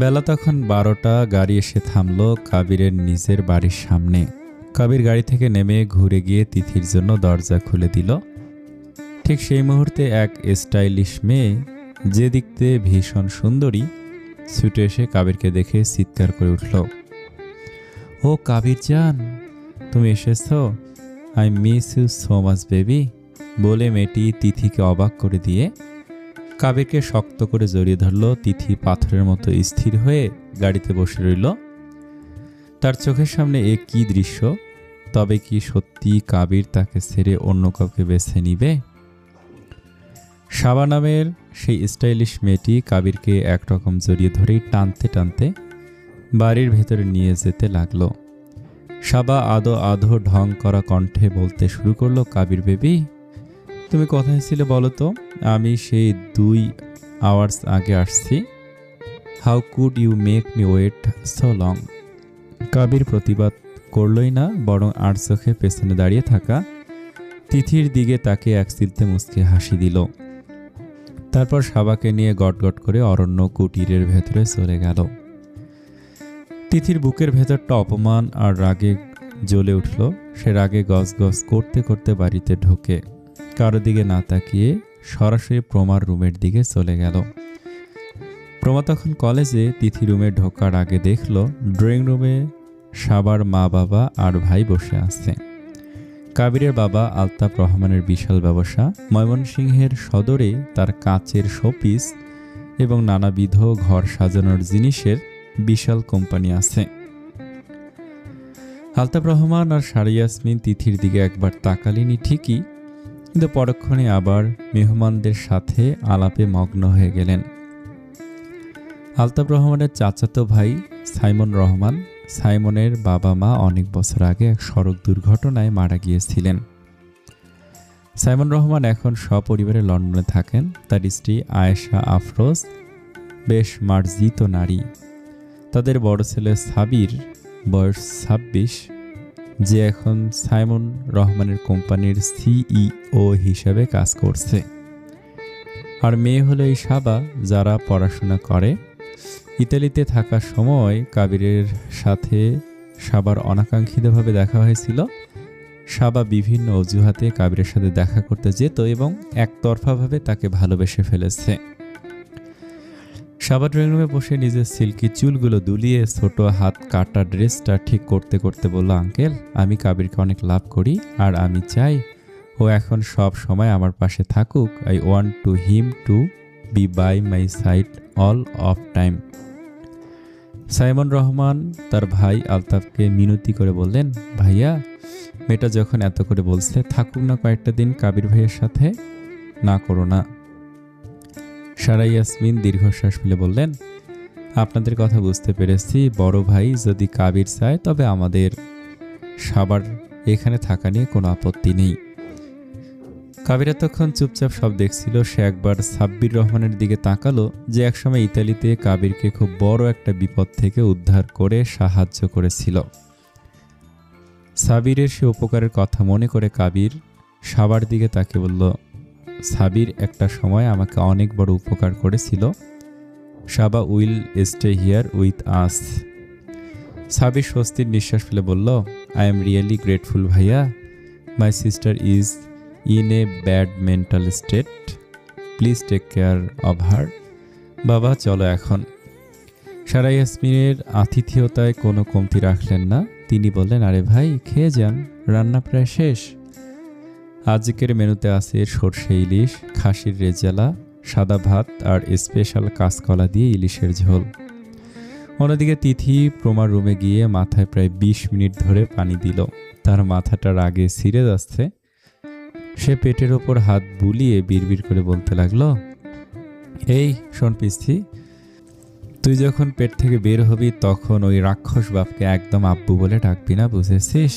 বেলা তখন 12টা। গাড়ি এসে থামলো কাবিরের নিজের বাড়ির সামনে। কাবির গাড়ি থেকে নেমে ঘুরে গিয়ে তিথির জন্য দরজা খুলে দিল। ঠিক সেই মুহূর্তে এক স্টাইলিশ মেয়ে, যে দেখতে ভীষণ সুন্দরী, ছুটে এসে কাবিরকে দেখে চিৎকার করে উঠল, ও কাবির জান, তুমি এসেছো? I miss you so much baby, বলে মেয়েটি তিথিকে অবাক করে দিয়ে কাবিরকে শক্ত করে জড়িয়ে ধরল। তিথি পাথরের মতো স্থির হয়ে গাড়িতে বসে রইল। তার চোখের সামনে এ কি দৃশ্য! তবে কি সত্যি কাবির তাকে ছেড়ে অন্য কাউকে বেছে নিবে? সাবা নামের সেই স্টাইলিশ মেয়েটি কাবিরকে একরকম জড়িয়ে ধরেই টানতে টানতে বাড়ির ভেতরে নিয়ে যেতে লাগলো। সাবা আদো আধো ঢং করা কণ্ঠে বলতে শুরু করলো, কাবির বেবি, তুমি কোথায় ছিলে বলো তো? আমি সেই 2 আওয়ার্স আগে আসছি। How could you make me wait so long? Kabir প্রতিবাদ করলই না, বরং আর চোখে পেছনে দাঁড়িয়ে থাকা তিথির দিকে তাকে এক চিলতে মুচকে হাসি দিল। তারপর সাবাকে নিয়ে গটগট করে অরণ্য কুটিরের ভেতরে চলে গেল। তিথির বুকের ভেতরটা অপমান আর রাগে জ্বলে উঠল। সে রাগে গজগজ করতে করতে বাড়িতে ঢোকে, কারো দিকে না তাকিয়ে সরাসরি প্রমার রুমের দিকে চলে গেল। প্রমা তখন কলেজে। তিথি রুমে ঢোকার আগে দেখল ড্রয়িং রুমে সাবার মা বাবা আর ভাই বসে আছে। কাবিরের বাবা আলতাফ রহমানের বিশাল ব্যবসা। ময়মনসিংহের সদরে তার কাচের শোপিস এবং নানাবিধ ঘর সাজানোর জিনিসের বিশাল কোম্পানি আছে। আলতাফ রহমান আর সারিয়াসমিন তিথির দিকে একবার তাকালেনি ঠিকই, কিন্তু পরক্ষণে আবার মেহমানদের সাথে আলাপে মগ্ন হয়ে গেলেন। আলতাফ রহমানের চাচাতো ভাই সাইমন রহমান। সাইমনের বাবা মা অনেক বছর আগে এক সড়ক দুর্ঘটনায় মারা গিয়েছিলেন। সাইমন রহমান এখন সপরিবারে লন্ডনে থাকেন। তার স্ত্রী আয়েশা আফরোজ বেশ মার্জিত নারী। তাদের বড় ছেলে সাবির, বয়স 26, যে এখন সাইমন রহমানের কোম্পানির সিইও হিসেবে কাজ করছে। আর মেয়ে হলো এই সাবা, যারা পড়াশোনা করে। ইতালিতে থাকার সময় কাবিরের সাথে সাবার অনাকাঙ্ক্ষিতভাবে দেখা হয়েছিল। সাবা বিভিন্ন অজুহাতে কাবিরের সাথে দেখা করতে যেত এবং একতরফাভাবে তাকে ভালোবেসে ফেলেছে। সাবা ড্রয়িং রুমে বসে নিজের সিল্কি চুলগুলো দুলিয়ে ছোট হাত কাটা ড্রেসটা ঠিক করতে করতে বলল, আঙ্কেল, আমি কাবিরকে অনেক লাভ করি আর আমি চাই ও এখন সব সময় আমার পাশে থাকুক। I want to him to be by my side all of time. Simon Rahman তার ভাই আলতাফকে মিনতি করে বললেন, ভাইয়া, মেয়েটা যখন এত করে বলছে, থাকুক না কয়েকটা দিন কাবির ভাইয়ের সাথে, না করো না। সারা ইয়াসমিন দীর্ঘশ্বাস ফেলে বললেন, আপনাদের কথা বুঝতে পেরেছি বড় ভাই, যদি কাবির চায় তবে আমাদের সাবার এখানে থাকা নিয়ে কোনো আপত্তি নেই। কাবির এতক্ষণ চুপচাপ সব দেখছিল। সে একবার সাব্বির রহমানের দিকে তাকালো, যে একসময় ইতালিতে কাবিরকে খুব বড় একটা বিপদ থেকে উদ্ধার করে সাহায্য করেছিল। সাবিরের সে উপকারের কথা মনে করে কাবির সাবার দিকে তাকে বলল, সাবির একটা সময় আমাকে অনেক বড় উপকার করেছিল। Saba will stay here with us. Sabir স্বস্তির নিঃশ্বাস ফেলে বলল, আই এম রিয়েলি গ্রেটফুল ভাইয়া। My sister is in a bad mental state, please take care of her. বাবা, চলো এখন। সারা ইয়াসমিনের আতিথেয়তায় কোনো কমতি রাখলেন না। তিনি বললেন, আরে ভাই, খেয়ে যান, রান্না প্রায় শেষ। আজকের মেনুতে আছে সরষে ইলিশ, খাসির রেজালা, সাদা ভাত আর স্পেশাল কাঁচকলা দিয়ে ইলিশের ঝোল। অন্যদিকে তিথি প্রমার রুমে গিয়ে মাথায় প্রায় 20 মিনিট ধরে পানি দিল। তার মাথাটা রাগে ছিঁড়ে যাচ্ছে। সে পেটের ওপর হাত বুলিয়ে বিড়বিড় করে বলতে লাগলো, এই শোন পিস্তি, তুই যখন পেট থেকে বের হবি তখন ওই রাক্ষস বাপকে একদম আব্বু বলে ডাকবি না, বুঝেছিস?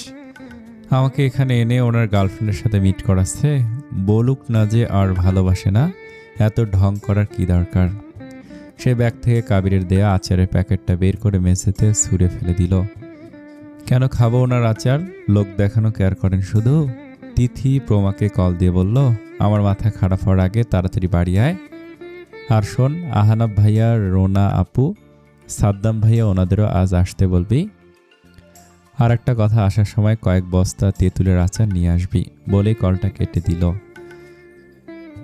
আমাকে এখানে এনে ওনার গার্লফ্রেন্ডের সাথে মিট করাচ্ছে। বলুক না যে আর ভালোবাসে না, এত ঢং করার কি দরকার? সে ব্যাগ থেকে কাবিরের দেয়া আচারের প্যাকেটটা বের করে মেঝেতে ছুঁড়ে ফেলে দিল। কেন খাবো ওনার আচার? লোক দেখানো কেয়ার করেন শুধু। তিথি প্রমাকে কল দিয়ে বলল, আমার মাথা খারাপ হওয়ার আগে তাড়াতাড়ি বাড়ি আয়। আর শোন, আহানাব ভাইয়া, রোনা আপু সাদ্দাম ভাইয়া ওনাদেরও আজ আসতে বলবি। আর একটা কথা, আসার সময় কয়েক বস্তা তেঁতুলের আচার নিয়ে আসবি। বলেই কলটা কেটে দিল।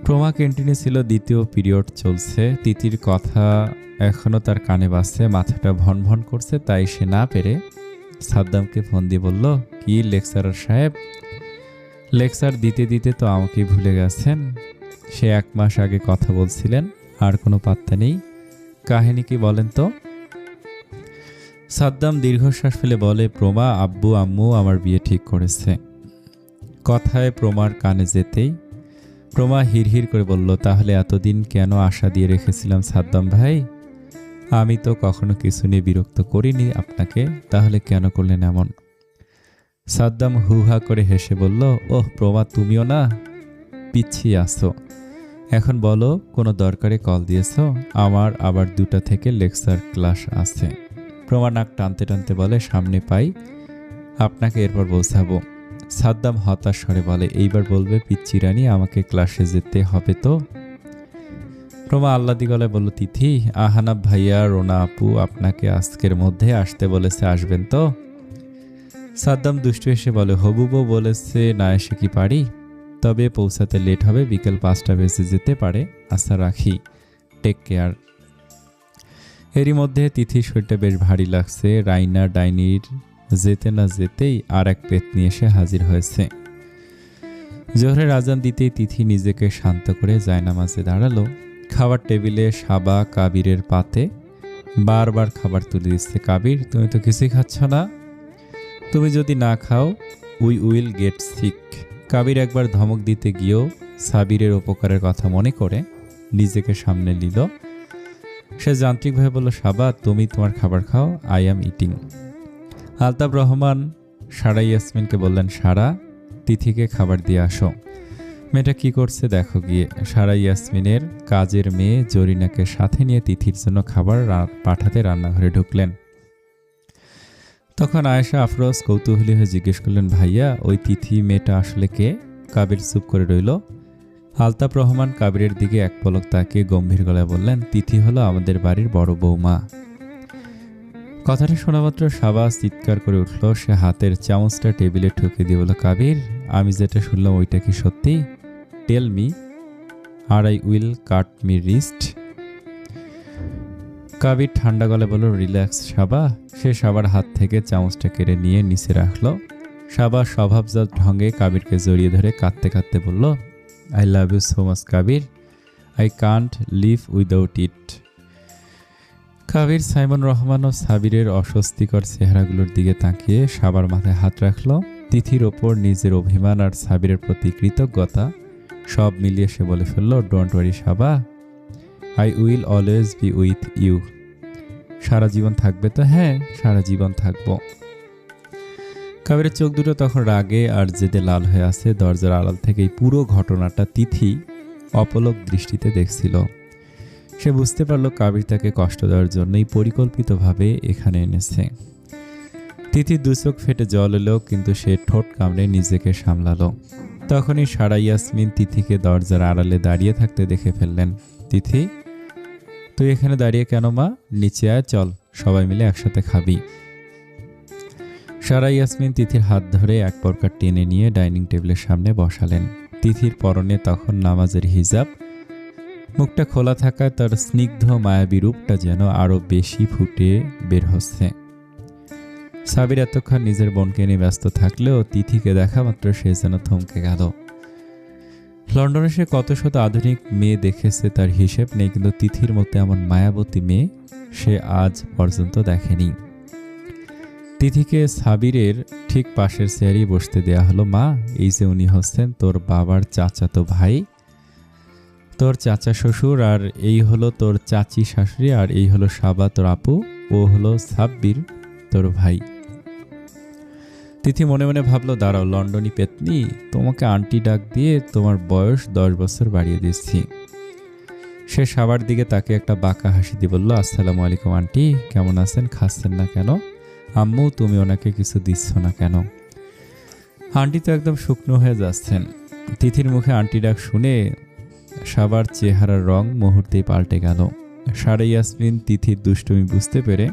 প্রমা ক্যান্টিনে ছিল, দ্বিতীয় পিরিয়ড চলছে। তিথির কথা এখনও তার কানে বাজছে, মাথাটা ভন ভন করছে। তাই সে না পেরে সাদ্দামকে ফোন দিয়ে বলল, কি লেকচারার সাহেব, লেকচার দিতে দিতে তো আমাকে ভুলে গেছেন। সে 1 মাস আগে কথা বলছিলেন, আর কোনো পাত্তা নেই। কাহিনী কি বলেন তো? সাদ্দাম দীর্ঘশ্বাস ফেলে বলে, প্রমা আব্বু আম্মু আমার বিয়ে ঠিক করেছে। কথায় প্রমার কানে যেতেই প্রমা হিড়হিড় করে বলল, তাহলে এতদিন কেন আশা দিয়ে রেখেছিলাম সাদ্দাম ভাই? আমি তো কখনো কিছু নিয়ে বিরক্ত করিনি আপনাকে, তাহলে কেন করলেন এমন? সাদ্দাম হুহা করে হেসে বলল, ওহ প্রমা, তুমিও না পিছিয়ে আসো। এখন বলো, কোনো দরকারে কল দিয়েছ? আমার আবার 2টা থেকে লেকচার ক্লাস আছে। প্রমা নাক টানতে টানতে বলে, সামনে পাই, আপনাকে এরপর বোঝাবো। সাদ্দাম হতাশ স্বরে বলে, এইবার বলবে পিচ্চি রানী, আমাকে ক্লাসে যেতে হবে তো? প্রমা আহ্লাদি গলায় বলল, তিথি, আহানাব ভাইয়া, রোনা আপু আপনাকে আজকের মধ্যে আসতে বলেছে, আসবেন তো? সাদ্দাম দুষ্টু এসে বলে, হবুবও বলেছে, না এসে কি পারি? তবে পৌঁছাতে লেট হবে, বিকেল 5টা বেজে যেতে পারে। আচ্ছা রাখি, টেক কেয়ার। এরই মধ্যে তিথির শরীরটা বেশ ভারী লাগছে। রাইনা ডাইনির যেতে না যেতেই আর এক পেতনি এসে হাজির হয়েছে। জোহরের আজান দিতেই তিথি নিজেকে শান্ত করে জায়নামাজে দাঁড়ালো। খাবার টেবিলে সাবা কাবিরের পাতে বারবার খাবার তুলে দিচ্ছে। কাবির, তুমি তো কিছুই খাচ্ছ না। তুমি যদি না খাও we will get sick. Kabir একবার ধমক দিতে গিয়েও সাবিরের উপকারের কথা মনে করে নিজেকে সামনে নিল। সে যান্ত্রিকভাবে বলল, সাবা, তুমি তোমার খাবার খাও, I am eating. Altaf Rahman Sara ইয়াসমিনকে বললেন, সারা, তিথিকে খাবার দিয়ে আসো। মেয়েটা কি করছে দেখো গিয়ে। সারা ইয়াসমিনের কাজের মেয়ে জরিনাকে সাথে নিয়ে তিথির জন্য খাবার পাঠাতে রান্নাঘরে ঢুকলেন। তখন আয়েশা আফরোজ কৌতূহলী হয়ে জিজ্ঞেস করলেন, ভাইয়া, ওই তিথি মেয়েটা আসলে কে? কাবির চুপ করে রইল। আলতাফ রহমান কাবিরের দিকে এক পলক তাকিয়ে গম্ভীর গলায় বললেন, তিথি হলো আমাদের বাড়ির বড় বৌমা। কথাটা শোনামাত্র সাবা চিৎকার করে উঠল। সে হাতের চামচটা টেবিলে ঠুকে দিয়ে বলল, কাবির, আমি যেটা শুনলাম ওইটা কি সত্যি? Tell me or I will cut me wrist. Kabir ঠান্ডা গলায় বলল, রিল্যাক্স সাবা। সে সাবার হাত থেকে চামচটা কেড়ে নিয়ে নিচে রাখল। সাবা স্বভাবজাত ঢঙ্গে কাবিরকে জড়িয়ে ধরে কাঁদতে কাঁদতে বলল, I love you so much Kabir, I can't live without it. Kabir Simon Rahman ও সাবিরের অস্বস্তিকর চেহারাগুলোর দিকে তাকিয়ে সাবার মাথায় হাত রাখল। তিথির ওপর নিজের অভিমান আর সাবিরের প্রতি কৃতজ্ঞতা সব মিলিয়ে সে বলে ফেলল, don't worry Saba, I will always be with you. সারা জীবন থাকবে তো? হ্যাঁ, সারা জীবন থাকবো। কাবিরের চোখ দুটো তখন রাগে আর জেদে লাল হয়ে আছে। দরজার আড়াল থেকে এই পুরো ঘটনাটা তিথি অপলক দৃষ্টিতে দেখছিল। সে বুঝতে পারল কাবির তাকে কষ্ট দেওয়ার জন্যই পরিকল্পিতভাবে এখানে এনেছে। তিথির দুচোখ ফেটে জল এলো, কিন্তু সে ঠোঁট কামড়ে নিজেকে সামলালো। তখনই সারা ইয়াসমিন তিথিকে দরজার আড়ালে দাঁড়িয়ে থাকতে দেখে ফেললেন। তিথি, তুই এখানে দাঁড়িয়ে কেন মা? নিচে আয়, চল সবাই মিলে একসাথে খাবি। সারা ইয়াসমিন তিথির হাত ধরে এক প্রকার টেনে নিয়ে ডাইনিং টেবিলের সামনে বসালেন। তিথির পরনে তখন নামাজের হিজাব। মুখটা খোলা থাকায় তার স্নিগ্ধ মায়াবী রূপটা যেন আরো বেশি ফুটে বের হচ্ছে। সাবির এতক্ষণ নিজের বোনকে নিয়ে ব্যস্ত থাকলেও তিথিকে দেখা মাত্র সে যেন থমকে গেল। লন্ডনে সে কত শত আধুনিক মেয়ে দেখেছে তার হিসেব নেই, কিন্তু তিথির মতো এমন মায়াবতী মেয়ে সে আজ পর্যন্ত দেখেনি। তিথিকে সাবিরের ঠিক পাশের চেয়ারেই বসতে দেয়া হলো। মা, এই যে উনি হচ্ছেন তোর বাবার চাচাতো ভাই, তোর চাচা শ্বশুর, আর এই হলো তোর চাচি শাশুড়ি, আর এই হলো সাবা তোর আপু, ও হলো সাব্বির তোর ভাই। তিথি মনে মনে ভাবলো, দাঁড়াও লন্ডনী পেতনি, তোমাকে আন্টি ডাক দিয়ে তোমার বয়স 10 বছর বাড়িয়ে দিচ্ছি। সে সাবার দিকে তাকে একটা বাঁকা হাসি দিয়ে বলল, আসসালামু আলাইকুম আন্টি, কেমন আছেন? খাচ্ছেন না কেন? আম্মু, তুমি ওনাকে কিছু দিচ্ছ না কেন? আন্টি তো একদম শুকনো হয়ে যাচ্ছেন। তিথির মুখে আন্টি ডাক শুনে সাবার চেহারার রং মুহূর্তেই পাল্টে গেল। সারা ইয়াসমিন তিথির দুষ্টুমি বুঝতে পেরে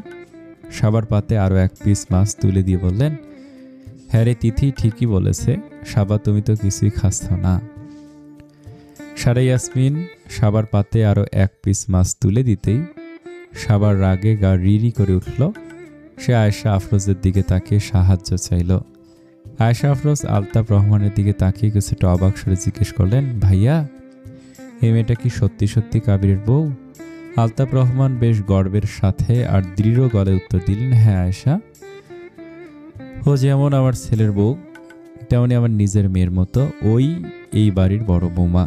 সাবার পাতে আরও এক পিস মাছ তুলে দিয়ে বললেন, হ্যাঁ রে তিথি, ঠিকই বলেছে, সাবা তুমি তো কিছুই খাচ্ছ না। সারা ইয়াসমিন সাবার পাতে আরও এক পিস মাছ তুলে দিতেই সাবার রাগে গা রিরি করে উঠল। সে আয়েশা আফরোজের দিকে তাকিয়ে সাহায্য চাইল। আয়েশা আফরোজ আলতাফ রহমানের দিকে তাকিয়ে কিছুটা অবাক স্বরে জিজ্ঞেস করলেন, ভাইয়া এই মেয়েটা কি সত্যি সত্যি কাবিরের বউ? আলতাফ রহমান বেশ গর্বের সাথে আর দৃঢ় গলায় উত্তর দিলেন, হ্যাঁ আয়েশা, ও যেমন আমার ছেলের বউ তেমনি আমার নিজের মেয়ের মতো, ওই এই বাড়ির বড় বৌমা।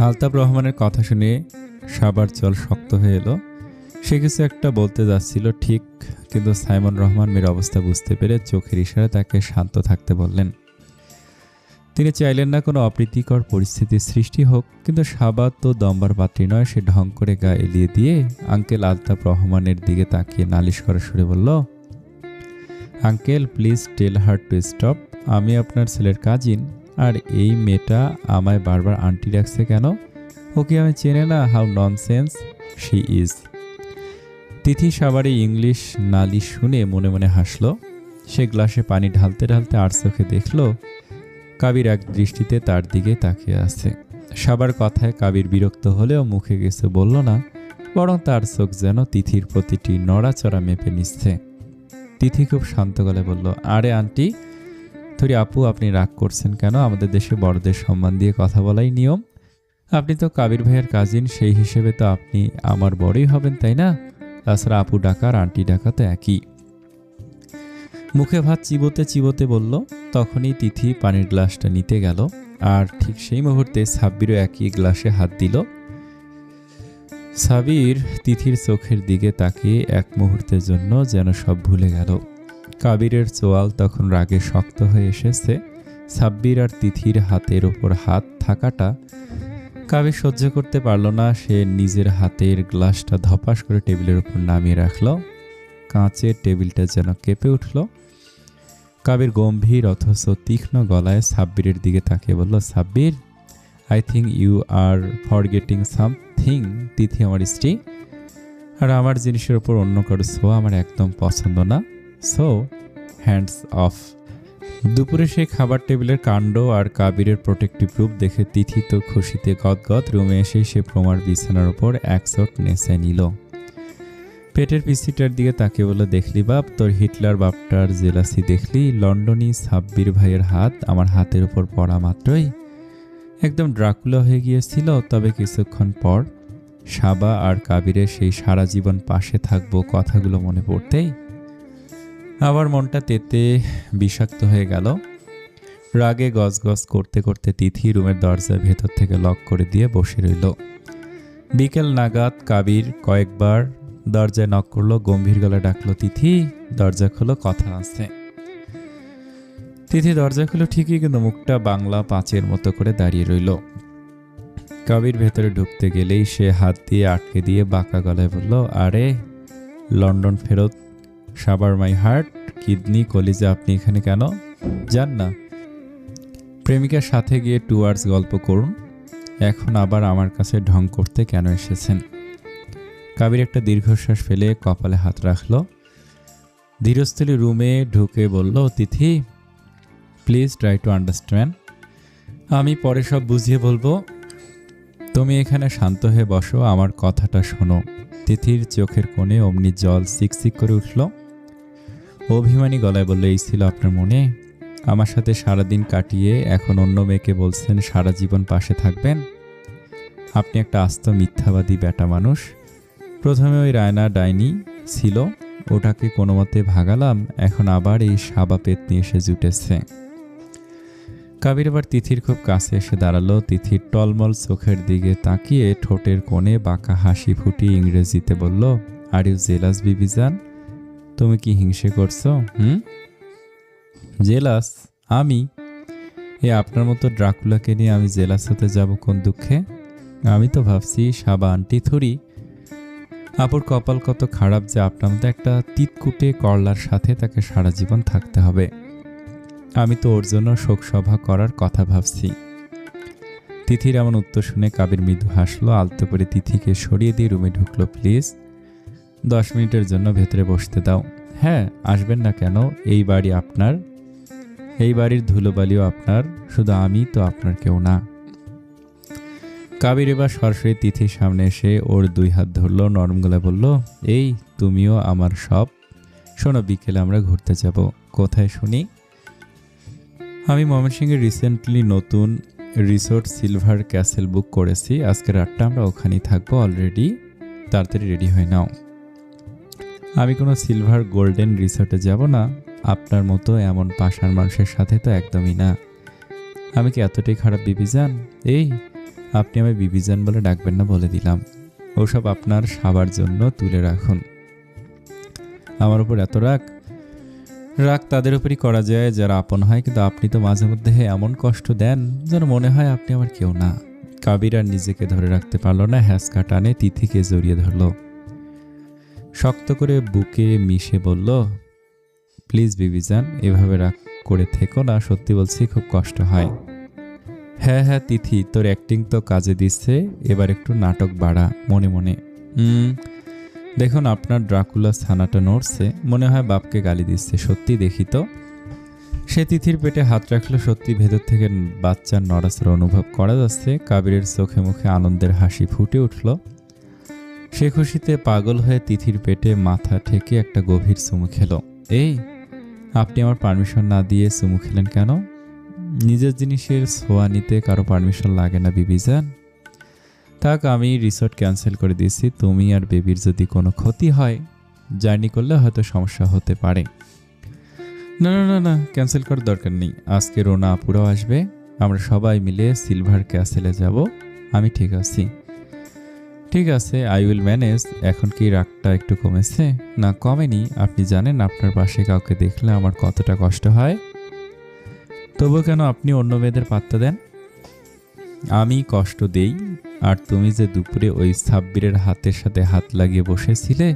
আলতাফ রহমানের কথা শুনে সাবার চল শক্ত হয়ে এলো। সে কিছু একটা বলতে যাচ্ছিল ঠিক, কিন্তু সাইমন রহমান মেয়ের অবস্থা বুঝতে পেরে চোখের ইশারায় তাকে শান্ত থাকতে বললেন। তিনি চাইলেন না কোনো অপ্রীতিকর পরিস্থিতির সৃষ্টি হোক, কিন্তু সাবা তো দম্বার পাত্রী নয়। সে ঢং করে গা এলিয়ে দিয়ে আঙ্কেল আলতাফ রহমানের দিকে তাকিয়ে নালিশ করার সুরে বলল, uncle please tell her to stop, আমি আপনার ছেলের কাজিন, আর এই মেয়েটা আমায় বারবার আন্টি ডাকছে কেন? ওকে আমি চেনে না? How nonsense she is. Tithi সাবারে ইংলিশ নালিশ শুনে মনে মনে হাসল। সে গ্লাসে পানি ঢালতে ঢালতে আর চোখে দেখল কাবির এক দৃষ্টিতে তার দিকে তাকিয়ে আছে। সাবার কথায় কাবির বিরক্ত হলেও মুখে কিছু বলল না, বরং তার চোখ যেন তিথির প্রতিটি নড়াচড়া মেপে নিচ্ছে। তিথি খুব শান্ত গলায় বলল, আরে আন্টি থরি আপু, আপনি রাগ করছেন কেন? আমাদের দেশে বড়দের সম্মান দিয়ে কথা বলাই নিয়ম। আপনি তো কাবির ভাইয়ের কাজিন, সেই হিসেবে তো আপনি আমার বড়ই হবেন, তাই না? তাছাড়া আপু ডাকা আর আন্টি ডাকা তো একই। মুখে ভাত চিবোতে চিবোতে বলল। তখনই তিথি পানির গ্লাসটা নিতে গেল, আর ঠিক সেই মুহূর্তে সাব্বিরও একই গ্লাসে হাত দিল। সাবির তিথির চোখের দিকে তাকিয়ে এক মুহূর্তের জন্য যেন সব ভুলে গেল। কাবিরের চোয়াল তখন রাগে শক্ত হয়ে এসেছে। সাব্বির আর তিথির হাতের ওপর হাত থাকাটা কাবির সহ্য করতে পারল না। সে নিজের হাতের গ্লাসটা ধপাস করে টেবিলের উপর নামিয়ে রাখল। কাঁচের টেবিলটা যেন কেঁপে উঠল। কাবির গম্ভীর অথচ তীক্ষ্ণ গলায় সাব্বিরের দিকে তাকিয়ে বলল, Sabbir, I think you are forgetting something. Tithi আমার স্ত্রী, আর আমার জিনিসের ওপর অন্য কারো ছোঁয়া আমার একদম পছন্দ না। So hands of. দুপুরে সেই খাবার টেবিলের কাণ্ড আর কাবিরের প্রোটেক্টিভ রূপ দেখে তিথি তো খুশিতে গদগদ। রুমে এসে সে প্রমার বিছানার ওপর একচোট নেচে নিল। পেটের পিসিটার দিকে তাকে বলে, দেখলি বাপ, তোর হিটলার বাপটার জেলাসি দেখলি? লন্ডনী সাব্বির ভাইয়ের হাত আমার হাতের উপর পড়া মাত্রই একদম ড্রাকুলা হয়ে গিয়েছিল। তবে কিছুক্ষণ পর সাবা আর কাবিরের সেই সারা জীবন পাশে থাকবো কথাগুলো মনে পড়তেই আবার মনটা তেতে বিষাক্ত হয়ে গেল। রাগে গজগজ করতে করতে তিথি রুমের দরজা ভেতর থেকে লক করে দিয়ে বসে রইল। বিকেল নাগাদ কাবির কয়েকবার দরজায় নক করলো। গম্ভীর গলায় ডাকলো, তিথি দরজা খোলো, কথা আছে। তিথি দরজা খুলো ঠিকই, কিন্তু মুখটা বাংলা পাঁচের মতো করে দাঁড়িয়ে রইল। কাবির ভেতরে ঢুকতে গেলেই সে হাত দিয়ে আটকে দিয়ে বাঁকা গলায় বলল, আরে লন্ডন ফেরত সাবার মাই হার্ট, কিডনি, কলিজা, আপনি এখানে কেন? যান না, প্রেমিকার সাথে গিয়ে 2 আওয়ার্স গল্প করুন। এখন আবার আমার কাছে ঢং করতে কেন এসেছেন? কাবির একটা দীর্ঘশ্বাস ফেলে কপালে হাত রাখল। ধীরস্থলি রুমে ঢুকে বলল, তিথি প্লিজ ট্রাই টু আন্ডারস্ট্যান্ড, আমি পরে সব বুঝিয়ে বলবো, তুমি এখানে শান্ত হয়ে বসো, আমার কথাটা শোনো। তিথির চোখের কোণে অমনি জল সিকসিক করে উঠল। অভিমানী গলায় বলল, এই ছিল আপনার মনে? আমার সাথে সারাদিন কাটিয়ে এখন অন্য মেয়েকে বলছেন সারা জীবন পাশে থাকবেন? আপনি একটা আস্ত মিথ্যাবাদী বেটা মানুষ। প্রথমে ওই রায়না ডাইনি ছিল, ওটাকে কোনো মতে ভাগালাম, এখন আবার এই সাবা পেতনি এসে জুটেছে। কাবির এবার তিথির খুব কাছে এসে দাঁড়ালো। তিথির টলমল চোখের দিকে তাকিয়ে ঠোঁটের কোণে বাঁকা হাসি ফুটিয়ে ইংরেজিতে বলল, আর ইউ জেলাস বিবিজান? তুমি কি হিংসে করছো? জেলাস? আমি? আপনার মতো ড্রাকুলাকে নিয়ে আমি জেলাস হতে যাব কোন দুঃখে? আমি তো ভাবছি সাবা আন্টি থুরি আপুর কপাল কত খারাপ যে আপনার মতো একটা তিতকুটে করলার সাথে তাকে সারা জীবন থাকতে হবে। আমি তো ওর জন্য শোকসভা করার কথা ভাবছি। তিথির এমন উত্তর শুনে কাবির মৃদু হাসলো, আলতো করে তিথিকে সরিয়ে দিয়ে রুমে ঢুকলো। প্লিজ 10 মিনিটের জন্য ভেতরে বসতে দাও। হ্যাঁ, আসবেন না কেন? এই বাড়ি আপনার, এই বাড়ির ধুলোবালিও আপনার, শুধু আমি তো আপনার কেউ না। কাবির এবার সরাসরি তিথির সামনে এসে ওর 2 হাত ধরলো, নরম গলায় বলল, এই তুমিও আমার সব। শোনো, বিকেলে আমরা ঘুরতে যাব। কোথায় শুনি? আমি ময়মনসিংহে রিসেন্টলি নতুন রিসোর্ট সিলভার ক্যাসেল বুক করেছি। আজকে রাতটা আমরা ওখানেই থাকবো। অলরেডি তাড়াতাড়ি রেডি হয়ে নাও। আমি কোনো সিলভার গোল্ডেন রিসোর্টে যাব না। আপনার মতো এমন পাষাণ মানুষের সাথে তো একদমই না। আমি কি এতটাই খারাপ বিবিজান? এই, আপনি আমায় বিবিজান বলে ডাকবেন না, বলে দিলাম। ওসব আপনার সবার জন্য তুলে রাখুন। আমার উপর এত রাগ? রাগ তাদের উপরই করা যায় যারা আপন হয়, কিন্তু আপনি তো মাঝে মধ্যে এমন কষ্ট দেন যেন মনে হয় আপনি আমার কেউ না। কাবির আর নিজেকে ধরে রাখতে পারল না, হ্যাঁচকা টানে তিথিকে জড়িয়ে ধরল, শক্ত করে বুকে মিশে বলল, প্লিজ বিবিজান, এভাবে রাগ করে থেকো না, সত্যি বলছি খুব কষ্ট হয়। হ্যাঁ হ্যাঁ তিথি, তোর অ্যাক্টিং তো কাজে দিচ্ছে, এবার একটু নাটক বাড়া মনে মনে। দেখুন, আপনার ড্রাকুলা ছানাটা নড়ছে, মনে হয় বাপকে গালি দিচ্ছে। সত্যি দেখি তো। সে তিথির পেটে হাত রাখলো, সত্যি ভেতর থেকে বাচ্চার নড়াচড়া অনুভব করা যাচ্ছে। কাবিরের চোখে মুখে আনন্দের হাসি ফুটে উঠল। সে খুশিতে পাগল হয়ে তিথির পেটে মাথা ঠেকে একটা গভীর চুমু খেলো। এই, আপনি আমার পারমিশন না দিয়ে চুমু খেলেন কেন? নিজের জিনিসের ছোঁয়া নিতে কারো পারমিশন লাগে না বিবিজান। থাক, আমি রিসোর্ট ক্যান্সেল করে দিয়েছি। তুমি আর বেবির যদি কোনো ক্ষতি হয়, জার্নি করলে হয়তো সমস্যা হতে পারে। না না না না, ক্যান্সেল করার দরকার নেই। আজকে রোনা আপুরাও আসবে, আমরা সবাই মিলে সিলভার ক্যাসেলে যাব। আমি ঠিক আছি। ঠিক আছে, আই উইল ম্যানেজ। এখন কি রাগটা একটু কমেছে? না, কমেনি। আপনি জানেন আপনার পাশে কাউকে দেখলে আমার কতটা কষ্ট হয়। তবু কেন আপনি অন্য মেয়েদের পাত্তা দেন? আমি কষ্ট দেই, আর তুমি যে দুপুরে ওই সাব্বিরের হাতের সাথে হাত লাগিয়ে বসেছিলে,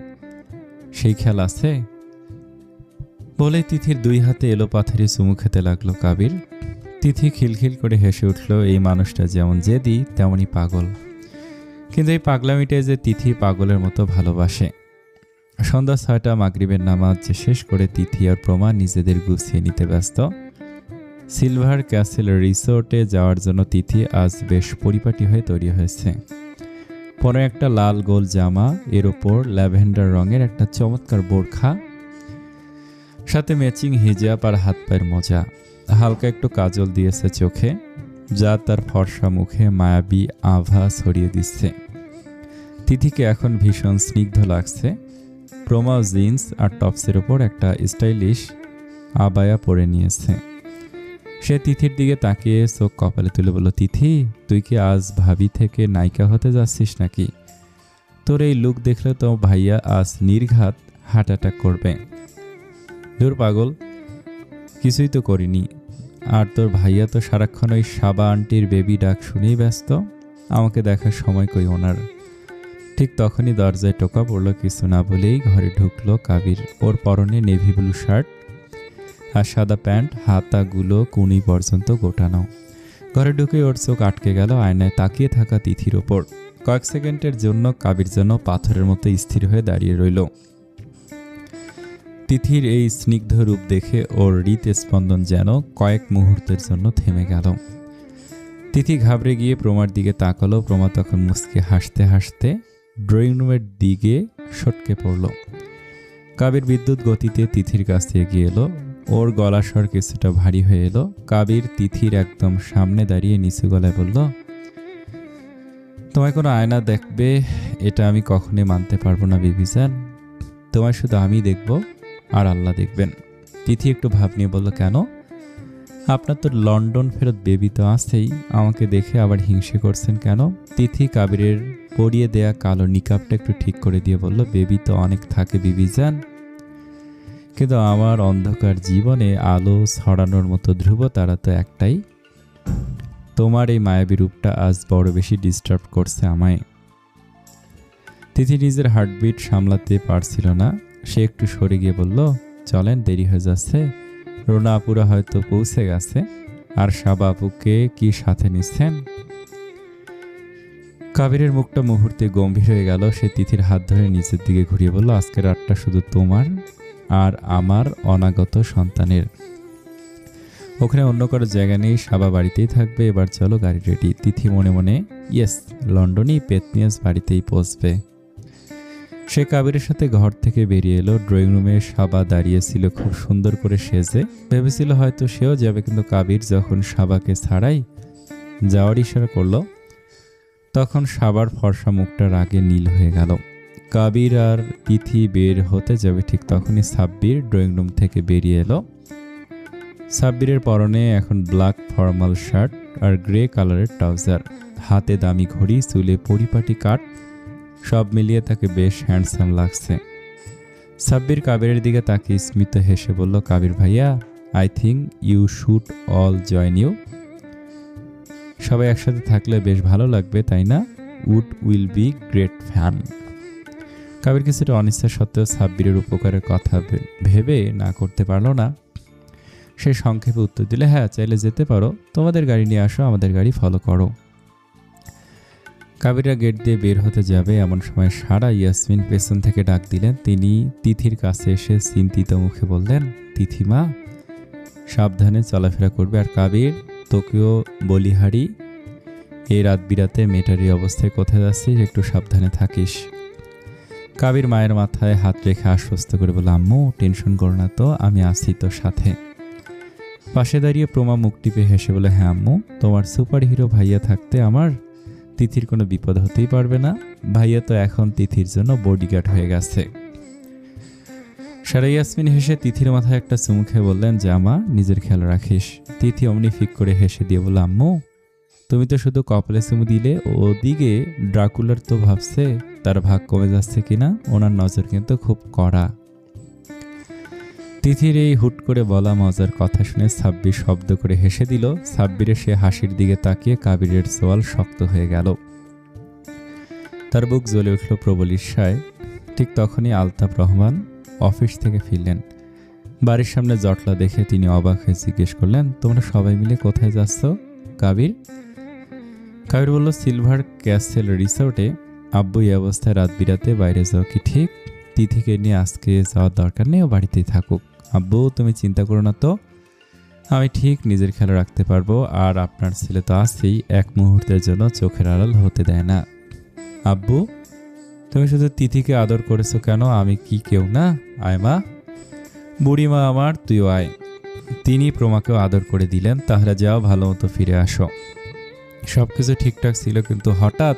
সেই খেয়াল আছে? বলে তিথির 2 হাতে এলো পাথারি চুমু খেতে লাগলো কাবির। তিথি খিলখিল করে হেসে উঠল। এই মানুষটা যেমন জেদি তেমনই পাগল, কিন্তু এই পাগলামিটাই যে তিথি পাগলের মতো ভালোবাসে। সন্ধ্যা 6টা, মাগরিবের নামাজ শেষ করে তিথি আর প্রমা নিজেদের গুছিয়ে নিতে ব্যস্ত। সিলভার ক্যাসেল রিসোর্টে যাওয়ার জন্য তিথি আজ বেশ পরিপাটি হয়ে তৈরি হয়েছে। পরে একটা লাল গোল জামা, এর ওপর ল্যাভেন্ডার রঙের একটা চমৎকার বোরখা, সাথে ম্যাচিং হিজাব আর হাত পায়ের মোজা। হালকা একটু কাজল দিয়েছে চোখে, যা তার ফর্সা মুখে মায়াবী আভা ছড়িয়ে দিচ্ছে। তিথিকে এখন ভীষণ স্নিগ্ধ লাগছে। প্রোমা জিন্স আর টপসের ওপর একটা স্টাইলিশ আবায়া পরে নিয়েছে। সে তিথির দিকে তাকিয়ে চোখ কপালে তুলে বলল, তিথি, তুই কি আজ ভাবি থেকে নায়িকা হতে যাচ্ছিস নাকি? তোর এই লুক দেখলে তো ভাইয়া আজ নির্ঘাত হার্ট অ্যাটাক করবে। দূর পাগল, কিছুই তো করিনি। আর তোর ভাইয়া তো সারাক্ষণ ওই সাবা আন্টির বেবি ডাক শুনেই ব্যস্ত। আমাকে দেখার সময় কই ওনার। ঠিক তখনই দরজায় টোকা পড়লো। কিছু না বলেই ঘরে ঢুকলো কাবির। ওর পরনে নেভি ব্লু শার্ট আর সাদা প্যান্ট, হাতাগুলো কুনি পর্যন্ত গোটানো। ঘরে ঢুকে ওর চোখ আটকে গেল আয়নায় তাকিয়ে থাকা তিথির ওপর। কয়েক সেকেন্ডের জন্য কাবির যেন পাথরের মতো স্থির হয়ে দাঁড়িয়ে রইল। তিথির এই স্নিগ্ধ রূপ দেখে ওর হৃৎস্পন্দন যেন কয়েক মুহূর্তের জন্য থেমে গেল। তিথি ঘাবড়ে গিয়ে প্রমার দিকে তাকালো। প্রমা তখন মুচকে হাসতে হাসতে ড্রয়িং রুমের দিকে সটকে পড়ল। কাবির বিদ্যুৎ গতিতে তিথির কাছে এগিয়ে এলো। ওর গলা স্বর কিছুটা ভারী হয়ে এলো। কাবির তিথির একদম সামনে দাঁড়িয়ে নিচু গলায় বলল, তোমায় কোনো আয়না দেখবে এটা আমি কখনোই মানতে পারবো না বিবিজান। তোমায় শুধু আমি দেখব আর আল্লাহ দেখবেন। তিথি একটু ভাব নিয়ে বলল, কেন? আপনার তো লন্ডন ফেরত বেবি তো আছেই, আমাকে দেখে আবার হিংসে করছেন কেন? তিথি কাবিরের পরিয়ে দেয়া কালো নিকাবটা একটু ঠিক করে দিয়ে বলল, বেবি তো অনেক থাকে বিবিজান, কিন্তু আমার অন্ধকার জীবনে আলো ছড়ানোর মতো ধ্রুব তারা তো একটাই। তোমার এই মায়াবী রূপটা আজ বড় বেশি ডিস্টার্ব করছে আমায়। তিথি নিজের হার্টবিট সামলাতে পারছিল না। সে একটু সরে গিয়ে বলল, চলেন, দেরি হয়ে যাচ্ছে। রোনা আপুরা হয়তো পৌঁছে গেছে। আর সাবা আপুকে কি সাথে নিচ্ছেন? কাবিরের মুখটা মুহূর্তে গম্ভীর হয়ে গেল। সে তিথির হাত ধরে নিচের দিকে ঘুরিয়ে বলল, আজকের রাতটা শুধু তোমার আর আমার অনাগত সন্তানের। ওখানে অন্য কারো জায়গা নেই, সাবা বাড়িতেই থাকবে। এবার চলো, গাড়ি রেডি। তিথি মনে মনে ইয়েস, লন্ডনেই পেতনিয়াস বাড়িতেই পৌঁছবে। সে কাবিরের সাথে ঘর থেকে বেরিয়ে এলো। ড্রয়িং রুমে সাবা দাঁড়িয়েছিল খুব সুন্দর করে সেজে। ভেবেছিল হয়তো সেও যাবে, কিন্তু কাবির যখন সাবাকে ছাড়াই যাওয়ার ইশারা করলো, তখন সাবার ফর্সা মুখটা রাগে নীল হয়ে গেল। কাবির আর তিথি বের হতে যাবে, ঠিক তখনই সাব্বির ড্রয়িং রুম থেকে বেরিয়ে এলো। সাব্বিরের পরনে এখন ব্ল্যাক ফর্মাল শার্ট আর গ্রে কালারের ট্রাউজার, হাতে দামি ঘড়ি, চুলে পরিপাটি কাট, সব মিলিয়ে তাকে বেশ হ্যান্ডসাম লাগছে। সাব্বির কাবিরের দিকে তাকে স্মিত হেসে বলল, কাবির ভাইয়া, I think you should all join you. সবাই একসাথে থাকলে বেশ ভালো লাগবে, তাই না? Would will be great fun. Kabir কিছুটা অনিচ্ছা সত্ত্বেও সাব্বিরের উপকারের কথা ভেবে না করতে পারল না। সে সংক্ষেপে উত্তর দিলে, হ্যাঁ, চাইলে যেতে পারো, তোমাদের গাড়ি নিয়ে আসো, আমাদের গাড়ি ফলো করো। কাবিরা গেট দিয়ে বের হতে যাবে, এমন সময় সারা ইয়াসমিন পেছন থেকে ডাক দিলেন। তিনি তিথির কাছে এসে চিন্তিত মুখে বললেন, তিথিমা, সাবধানে চলাফেরা করবে। আর কাবির, তোকেও বলিহারি, এই রাত বিরাতে মেটারি অবস্থায় কোথায় যাচ্ছিস, একটু সাবধানে থাকিস। কাবির মায়ের মাথায় হাত রেখে আশ্বস্ত করে বলল, আম্মু টেনশন করো না তো, আমি আছি তোর সাথে। পাশে দাঁড়িয়ে প্রমা মুখ টিপে হেসে বলে, হ্যাঁ আম্মু, তোমার সুপার হিরো ভাইয়া থাকতে আমার তিথির কোনো বিপদ হতেই পারবে না। ভাইয়া তো এখন তিথির জন্য বডিগার্ড হয়ে গেছে। সারা ইয়াসমিন হেসে তিথির মাথায় একটা চুমু খেয়ে বললেন, জামা, নিজের খেয়াল রাখিস। তিথি অমনি ফিক করে হেসে দিয়ে বলল, আম্মু তুমি তো শুধু কপালে চুমু দিলে, ওদিকে ড্রাকুলার তো ভাবছে তার ভাগ কমে যাচ্ছে কিনা, ওনার নজর কিন্তু খুব কড়া। তিথির এই হুট করে বলা মজার কথা শুনে সাব্বির শব্দ করে হেসে দিল। সাব্বিরের সে হাসির দিকে তাকিয়ে কাবিরের সোয়াল শক্ত হয়ে গেল। তার বুক জ্বলে উঠল প্রবল ঈর্ষায়। ঠিক তখনই আলতাফ রহমান অফিস থেকে ফিরলেন। বাড়ির সামনে জটলা দেখে তিনি অবাক হয়ে জিজ্ঞেস করলেন, তোমরা সবাই মিলে কোথায় যাচ্ছ? কাবির বলল, সিলভার ক্যাসেল রিসোর্টে। আব্বু এই অবস্থায় রাত বিরাতে বাইরে যাও কি ঠিক? তিথিকে নিয়ে আজকে যাওয়ার দরকার নেই, ও বাড়িতেই থাকুক। আব্বু তুমি চিন্তা করো না তো, আমি ঠিক নিজের খেয়াল রাখতে পারবো। আর আপনার ছেলে তো আছেই, এক মুহূর্তের জন্য চোখের আড়াল হতে দেয় না। আব্বু তুমি শুধু তিথিকে আদর করেছো কেন? আমি কি কেউ না? আয় মা, বুড়িমা আমার, তুইও আয়। তিনি প্রমাকেও আদর করে দিলেন। তাহলে যাও, ভালো মতো ফিরে আসো। সবকিছু ঠিকঠাক ছিল, কিন্তু হঠাৎ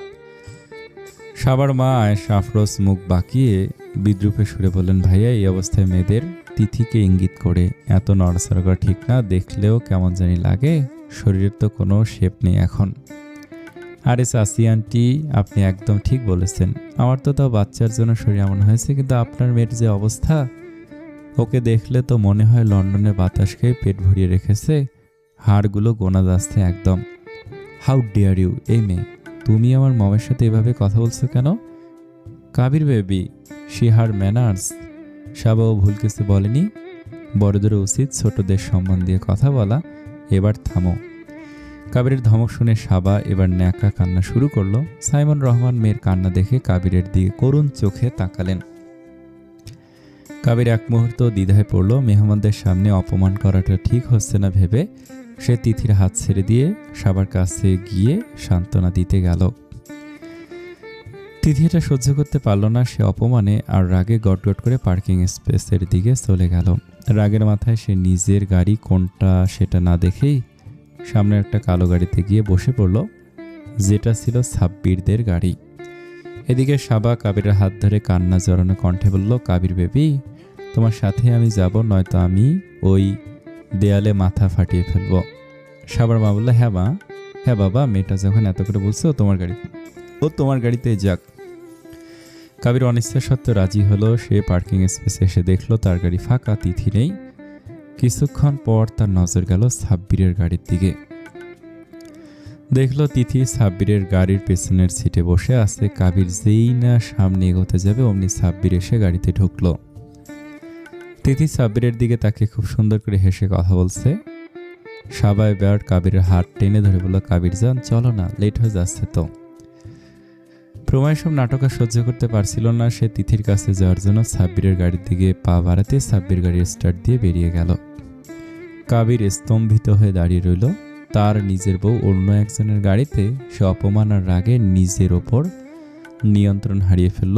সাবার মা আয়েশা আফরোজ মুখ বাঁকিয়ে বিদ্রুপে সুরে বললেন, ভাইয়া এই অবস্থায় মেয়েদের তিথিকে ইঙ্গিত করে এত নড়াচড়া করা ঠিক না, দেখলেও কেমন জানি লাগে, শরীরের তো কোনো শেপ নেই এখন। আরে চাচি আন্টি, আপনি একদম ঠিক বলেছেন, আমার তো তাও বাচ্চার জন্য শরীর এমন হয়েছে, কিন্তু আপনার মেয়ের যে অবস্থা, ওকে দেখলে তো মনে হয় লন্ডনের বাতাস খেয়ে পেট ভরিয়ে রেখেছে, হাড়গুলো গোনা যাচ্ছে একদম। How dare you! এই মেয়ে, তুমি আমার মমের সাথে এভাবে কথা বলছো কেন? Kabir baby, she her manners. সাবাও ভুল কিছু বলেনি, বড়দের উচিত ছোটদের সম্মান দিয়ে কথা বলা। এবার থামো। কাবিরের ধমক শুনে সাবা এবার ন্যাকা কান্না শুরু করলো। সাইমন রহমান মেয়ের কান্না দেখে কাবিরের দিকে করুণ চোখে তাকালেন। কাবির এক মুহূর্ত দ্বিধায় পড়ল। মেহমানদের সামনে অপমান করাটা ঠিক হচ্ছে না ভেবে সে তিথির হাত ছেড়ে দিয়ে সাবার কাছে গিয়ে সান্ত্বনা দিতে গেল। তিথি এটা সহ্য করতে পারল না। সে অপমানে আর রাগে গটগট করে পার্কিং স্পেসের দিকে চলে গেল। রাগের মাথায় সে নিজের গাড়ি কোনটা সেটা না দেখেই সামনে একটা কালো গাড়িতে গিয়ে বসে পড়ল, যেটা ছিল সাব্বিরদের গাড়ি। এদিকে সাবা কাবিরের হাত ধরে কান্না জড়ানো কণ্ঠে বলল, কাবির বেবি, তোমার সাথে আমি যাব, নয়তো আমি ওই দেয়ালে মাথা ফাটিয়ে ফেলবো। সাবার মা বলল, হ্যাঁ মা, হ্যাঁ বাবা, মেয়েটা যখন এত করে বলছো, তোমার গাড়িতে যাক। কাবির অনিচ্ছা সত্ত্বেও রাজি হলো। সে পার্কিং স্পেসে এসে দেখলো তার গাড়ি ফাঁকা, তিথি নেই। কিছুক্ষণ পর তার নজর গেল সাব্বিরের গাড়ির দিকে। দেখলো তিথি সাব্বিরের গাড়ির পেছনের সিটে বসে আছে। কাবির যেই না সামনে এগোতে যাবে, অমনি সাব্বির এসে গাড়িতে ঢুকলো। তিথি সাব্বিরের দিকে তাকে খুব সুন্দর করে হেসে কথা বলছে। সাবা এবার কাবিরের হাত টেনে ধরে বলল, কাবির জান, চলো না, লেট হয়ে যাচ্ছে তো। প্রমা এসব নাটক আর সহ্য করতে পারছিল না। সে তিথির কাছে যাওয়ার জন্য সাব্বিরের গাড়ির দিকে পা বাড়াতে সাব্বির গাড়ির স্টার্ট দিয়ে বেরিয়ে গেল। কাবির স্তম্ভিত হয়ে দাঁড়িয়ে রইল। তার নিজের বউ অন্য একজনের গাড়িতে, সে অপমান আর রাগে নিজের ওপর নিয়ন্ত্রণ হারিয়ে ফেলল।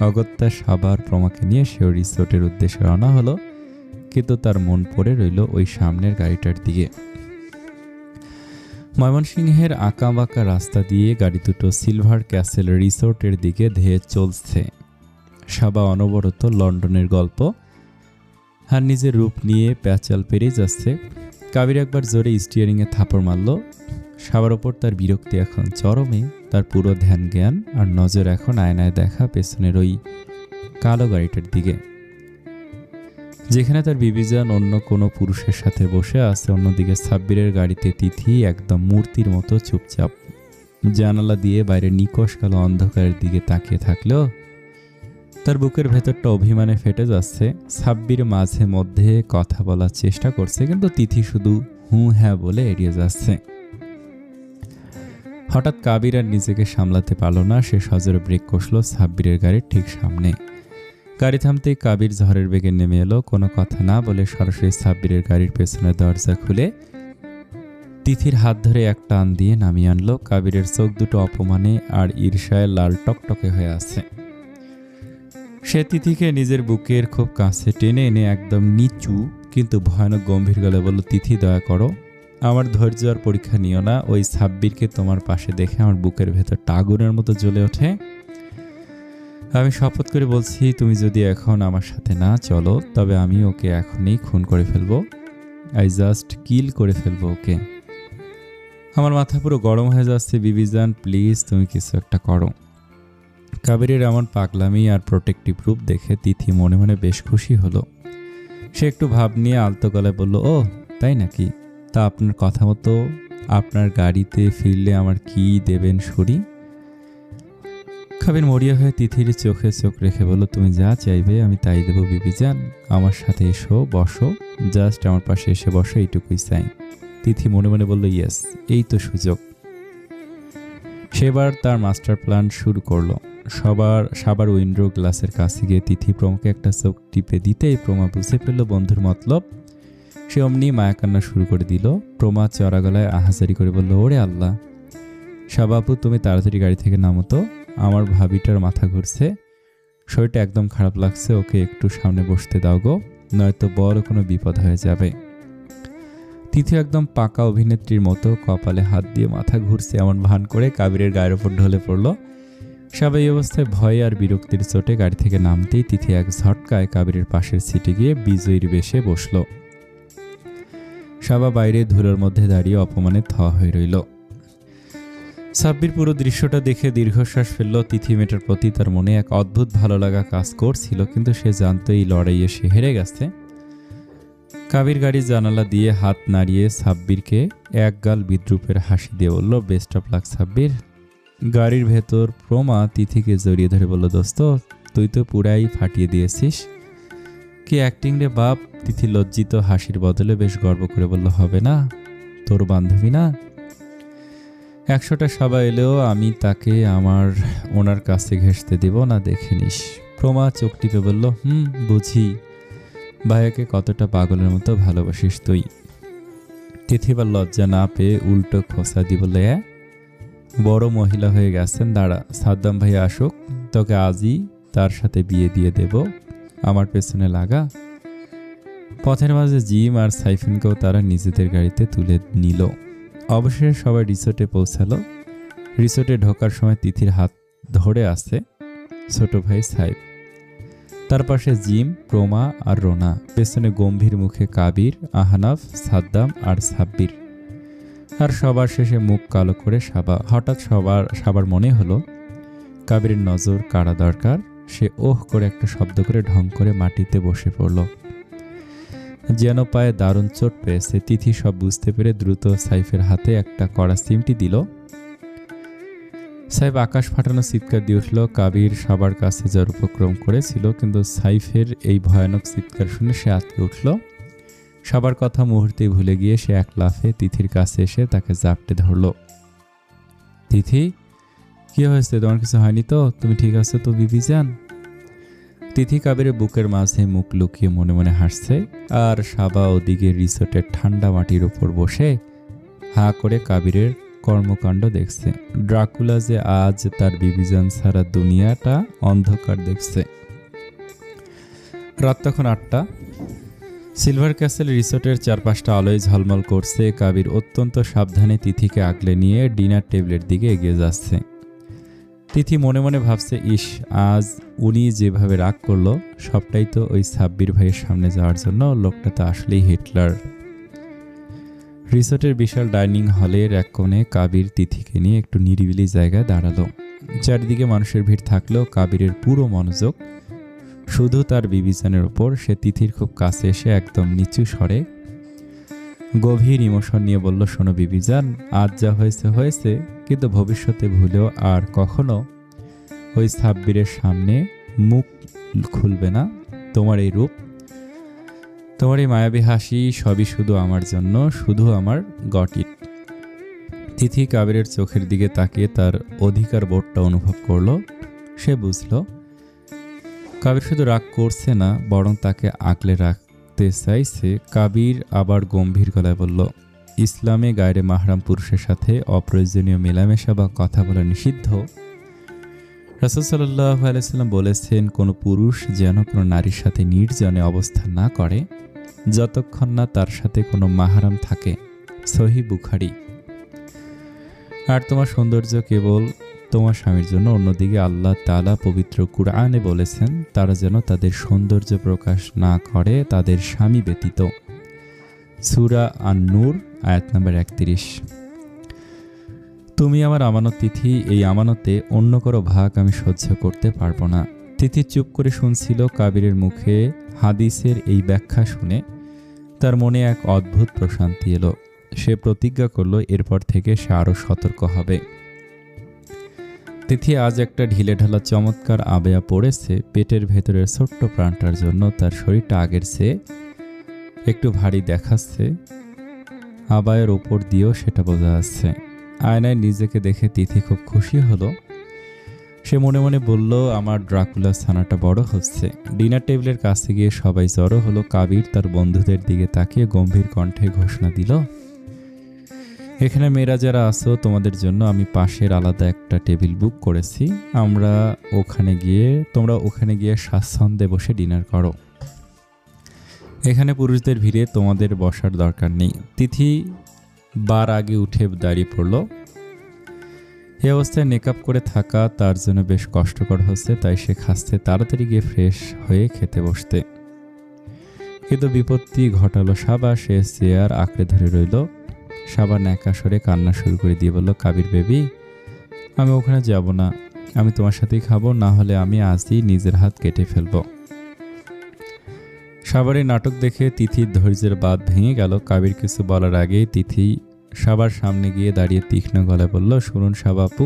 অগত্যা সাবার প্রমাকে নিয়ে সেও রিসোর্টের উদ্দেশ্যে রওনা হলো, কিন্তু তার মন পড়ে রইল ওই সামনের গাড়িটার দিকে। ময়মনসিংহের আঁকাবাঁকা রাস্তা দিয়ে গাড়ি দুটো সিলভার ক্যাসেল রিসোর্টের দিকে ধেয়ে চলছে। সাবা অনবরত লন্ডনের গল্প আর নিজের রূপ নিয়ে প্যাচাল পেরিয়ে যাচ্ছে। কাবির একবার জোরে স্টিয়ারিংয়ে থাপড় মারল। সাবার ওপর তার বিরক্তি এখন চরমে। তার পুরো ধ্যান জ্ঞান আর নজর এখন আয়নায় দেখা পেছনের ওই কালো গাড়িটার দিকে, যেখানে তার বিবিজান অন্য কোনো পুরুষের সাথে বসে আছে। অন্যদিকে সাব্বিরের গাড়িতে তিথি একদম মূর্তির মতো চুপচাপ জানালা দিয়ে বাইরে নিকশ কালো অন্ধকারের দিকে তাকিয়ে থাকলেও তার বুকের ভেতরটা অভিমানে ফেটে যাচ্ছে। সাব্বির মাঝে মধ্যে কথা বলার চেষ্টা করছে, কিন্তু তিথি শুধু হুঁ হ্যাঁ বলে এড়িয়ে যাচ্ছে। হঠাৎ কাবির আর নিজেকে সামলাতে পারল না। সে সজোরে ব্রেক কষল সাব্বিরের গাড়ির ঠিক সামনে। গাড়ি থামতেই কাবির ঝড়ের বেগে নেমে এলো। কোনো কথা না বলে সরাসরি সাব্বিরের গাড়ির পেছনের দরজা খুলে তিথির হাত ধরে এক টান দিয়ে নামিয়ে আনলো। কাবিরের চোখ দুটো অপমানে আর ঈর্ষায় লাল টকটকে হয়ে আছে। সে তিথিকে নিজের বুকের খুব কাছে টেনে এনে একদম নিচু কিন্তু ভয়ানক গম্ভীর গলায় বলল, তিথি দয়া করো, আমার ধৈর্য আর পরীক্ষা নিও না। ওই সাব্বিরকে তোমার পাশে দেখে আমার বুকের ভেতরটা আগুনের মতো জ্বলে ওঠে। আমি শপথ করে বলছি, তুমি যদি এখন আমার সাথে না চলো তবে আমি ওকে এখনই খুন করে ফেলবো। আই জাস্ট কিল করে ফেলবো ওকে। আমার মাথা পুরো গরম হয়ে যাচ্ছে। বিবিজান প্লিজ তুমি কিছু একটা করো। কাবিরের এমন পাগলামি আর প্রোটেক্টিভ রূপ দেখে তিথি মনে মনে বেশ খুশি হলো। সে একটু ভাব নিয়ে আলতো গলায় বলল, ও তাই নাকি? তা আপনার কথা মতো আপনার গাড়িতে ফিরলে আমার কি দেবেন সরি? কাবির মরিয়া হয়ে তিথির চোখে চোখ রেখে বলল, তুমি যা চাইবে আমি তাই দেবো বিবিজান। আমার সাথে এসো, বসো, জাস্ট আমার পাশে এসে বসো, এইটুকুই চাই। তিথি মনে মনে বলল, ইয়েস, এই তো সুযোগ। সেবার তার মাস্টার প্ল্যান শুরু করলো। সাবার উইন্ডো গ্লাসের কাছে গিয়ে তিথি প্রমাকে একটা চোখ টিপে দিতেই প্রমা বুঝে ফেলল বন্ধুর মতলব। সে অমনি মায়াকান্না শুরু করে দিল। প্রমা চড়া গলায় আহাজারি করে বলল, ওরে আল্লাহ, সাবাপু তুমি তাড়াতাড়ি গাড়ি থেকে নামো তো, আমার ভাবিটার মাথা ঘুরছে, শরীরটা একদম খারাপ লাগছে, ওকে একটু সামনে বসতে দাও গো, নয়তো বড় কোনো বিপদ হয়ে যাবে। তিথি একদম পাকা অভিনেত্রীর মতো কপালে হাত দিয়ে মাথা ঘুরছে এমন ভান করে কাবিরের গায়ের ওপর ঢলে পড়ল। সবাই এই অবস্থায় ভয় আর বিরক্তির চোটে গাড়ি থেকে নামতেই তিথি এক ঝটকায় কাবিরের পাশের সিটে গিয়ে বিজয়ীর বেশে বসল। সাবা বাইরে ধুলোর মধ্যে দাঁড়িয়ে অপমানে থ হয়ে রইল। সাব্বির পুরো দৃশ্যটা দেখে দীর্ঘশ্বাস ফেলল। তিথি মেয়েটার প্রতি তার মনে এক অদ্ভুত ভালো লাগা কাজ করছিল, কিন্তু সে জানতো এই লড়াইয়ে সে হেরে গেছে। কাবির গাড়ির জানালা দিয়ে হাত নাড়িয়ে সাব্বিরকে একগাল বিদ্রুপের হাসি দিয়ে বলল, বেস্ট অফ লাক সাব্বির। গাড়ির ভেতর প্রমা তিথিকে জড়িয়ে ধরে বলল, দোস্ত তুই তো পুরাই ফাটিয়ে দিয়েছিস, কি অ্যাক্টিং রে বাপ। তিথি লজ্জিত হাসির বদলে বেশ গর্ব করে বলল, হবে না, তোর বান্ধবী না। 100টা সবাই এলেও আমি তাকে ওনার কাছে ঘেঁষতে দেব না, দেখে নিস। প্রমা চোখ টিপে বলল, বুঝি, ভাইয়াকে কতটা পাগলের মতো ভালোবাসিস তুই। তিথি বা লজ্জা না পেয়ে উল্টো খোসা দি বললে, বড় মহিলা হয়ে গেছেন, দাঁড়া সাদ্দাম ভাই আসুক, তোকে আজই তার সাথে বিয়ে দিয়ে দেব, আমার পেছনে লাগা। পথের মাঝে জিম আর সাইফিনকেও তারা নিজেদের গাড়িতে তুলে নিল। অবশেষে সবাই রিসোর্টে পৌঁছালো। রিসোর্টে ঢোকার সময় তিথির হাত ধরে আছে ছোট ভাই সাইফ, তার পাশে জিম, প্রমা আর রোনা, পেছনে গম্ভীর মুখে কাবির, আহনাফ, সাদ্দাম আর সাব্বির, আর সবার শেষে মুখ কালো করে সাবা। হঠাৎ সবার মনে হলো কাবিরের নজর কাড়া দরকার। সে ওহ করে একটা শব্দ করে ঢং করে মাটিতে বসে পড়ল, যেন পায়ে দারুণ চোট পেয়েছে। তিথি সব বুঝতে পেরে দ্রুত সাইফের হাতে একটা কড়া চিমটি দিল। সাইফ আকাশ ফাটানো চিৎকার দিয়ে উঠল। কাবির সবার কাছে যাওয়ার উপক্রম করেছিল, কিন্তু সাইফের এই ভয়ানক চিৎকার শুনে সে আটকে উঠল। সবার কথা মুহূর্তে ভুলে গিয়ে সে এক লাফে তিথির কাছে এসে তাকে জাপটে ধরল। তিথি, কি হয়েছে, তোমার কিছু হয়নি তো? তুমি ঠিক আছো তো বিবিজান? তিথি কাবিরের বুকের মাঝে মুখ লুকিয়ে মনে মনে হাসছে, আর সাবা ওদিকে রিসোর্টের ঠান্ডা মাটির উপর বসে হাঁ করে কাবিরের কর্মকাণ্ড দেখছে। ড্রাকুলা যে আজ তার বিবিজান ছাড়া দুনিয়াটা অন্ধকার দেখছে। রাত তখন 8টা। সিলভার ক্যাসেল রিসোর্টের চারপাশটা আলোয় ঝলমল করছে। কাবির অত্যন্ত সাবধানে তিথিকে আগলে নিয়ে ডিনার টেবিলের দিকে এগিয়ে যাচ্ছে। তিথি মনে মনে ভাবছে, ইস, আজ উনি যেভাবে রাগ করলো সবটাই তো ওই সাব্বির ভাইয়ের সামনে যাওয়ার জন্য। লোকটা তো আসলেই হিটলার। রিসোর্টের বিশাল ডাইনিং হলের এক কোণে কাবির তিথিকে নিয়ে একটু নিরিবিলি জায়গায় দাঁড়ালো। চারিদিকে মানুষের ভিড় থাকলেও কাবিরের পুরো মনোযোগ শুধু তার বিবিজানের ওপর। সে তিথির খুব কাছে এসে একদম নিচু স্বরে গভীর ইমোশন নিয়ে বলল, শোনো বিবিজান, আজ যা হয়েছে হয়েছে, কিন্তু ভবিষ্যতে ভুলেও আর কখনো ওই সাব্বিরের সামনে মুখ খুলবে না। তোমার এই রূপ, তোমার এই মায়াবী হাসি সবই শুধু আমার জন্য, শুধু আমার গট ইট। তিথি কাবিরের চোখের দিকে তাকিয়ে তার অধিকার বোধটা অনুভব করলো। সে বুঝল কাবির শুধু রাগ করছে না, বরং তাকে আগলে রাখতে চাইছে। কাবির আবার গম্ভীর গলায় বলল, ইসলামে গায়রে মাহরাম পুরুষের সাথে অপ্রয়োজনীয় মেলামেশা বা কথা বলা নিষিদ্ধ। রাসূল সাল্লাল্লাহু আলাইহি সাল্লাম বলেছেন, কোনো পুরুষ যেন কোনো নারীর সাথে নির্জনে অবস্থান না করে যতক্ষণ না তার সাথে কোনো মাহরাম থাকে। সহিহ বুখারী। আর তোমার সৌন্দর্য কেবল তোমার স্বামীর জন্য। অন্যদিকে আল্লাহ তাআলা পবিত্র কুরআনে বলেছেন, তারা যেন তাদের সৌন্দর্য প্রকাশ না করে তাদের স্বামী ব্যতীত। সূরা আন-নূর আয়াত নম্বর 31। তুমি আমার আমানত তিথি, এই আমানতে অন্য কারো ভাগ আমি সহ্য করতে পারবো না। তিথি চুপ করে শুনছিল। কাবিরের মুখে হাদিসের এই ব্যাখ্যা শুনে তার মনে এক অদ্ভুত প্রশান্তি এলো। সে প্রতিজ্ঞা করল এরপর থেকে সে আরো সতর্ক হবে। তিথি আজ একটা ঢিলেঢালা চমৎকার আবেয়া পড়েছে। পেটের ভেতরের ছোট্ট প্রাণটার জন্য তার শরীরটা আগের চেয়ে একটু ভারী দেখাচ্ছে। আবায়ের ওপর দিয়েও সেটা বোঝা যাচ্ছে। আয়নায় নিজেকে দেখে তিথি খুব খুশি হলো। সে মনে মনে বলল, আমার ড্রাকুলা ছানাটা বড় হচ্ছে। ডিনার টেবিলের কাছে গিয়ে সবাই জড়ো হলো। কাবির তার বন্ধুদের দিকে তাকিয়ে গম্ভীর কণ্ঠে ঘোষণা দিল, এখানে মেয়েরা যারা আছো তোমাদের জন্য আমি পাশের আলাদা একটা টেবিল বুক করেছি। তোমরা ওখানে গিয়ে স্বাচ্ছন্দ্যে বসে ডিনার করো। এখানে পুরুষদের ভিড়ে তোমাদের বসার দরকার নেই। তিথি বার আগে উঠে দাঁড়িয়ে পড়ল। এই অবস্থায় মেকআপ করে থাকা তার জন্য বেশ কষ্টকর হচ্ছে, তাই সে খাচ্ছে তাড়াতাড়ি গিয়ে ফ্রেশ হয়ে খেতে বসতে। কিন্তু বিপত্তি ঘটালো সাবা। সে চেয়ার আঁকড়ে ধরে রইল। সাবা ন্যাকা সরে কান্না শুরু করে দিয়ে বলল, কাবির বেবি, আমি ওখানে যাব না। আমি তোমার সাথেই খাবো, না হলে আমি আজই নিজের হাত কেটে ফেলবো। সাবার এই নাটক দেখে তিথির ধৈর্যের বাঁধ ভেঙে গেল। কাবির কিছু বলার আগেই তিথি সাবার সামনে গিয়ে দাঁড়িয়ে তীক্ষ্ণ গলায় বলল, শুনুন সাবা আপু,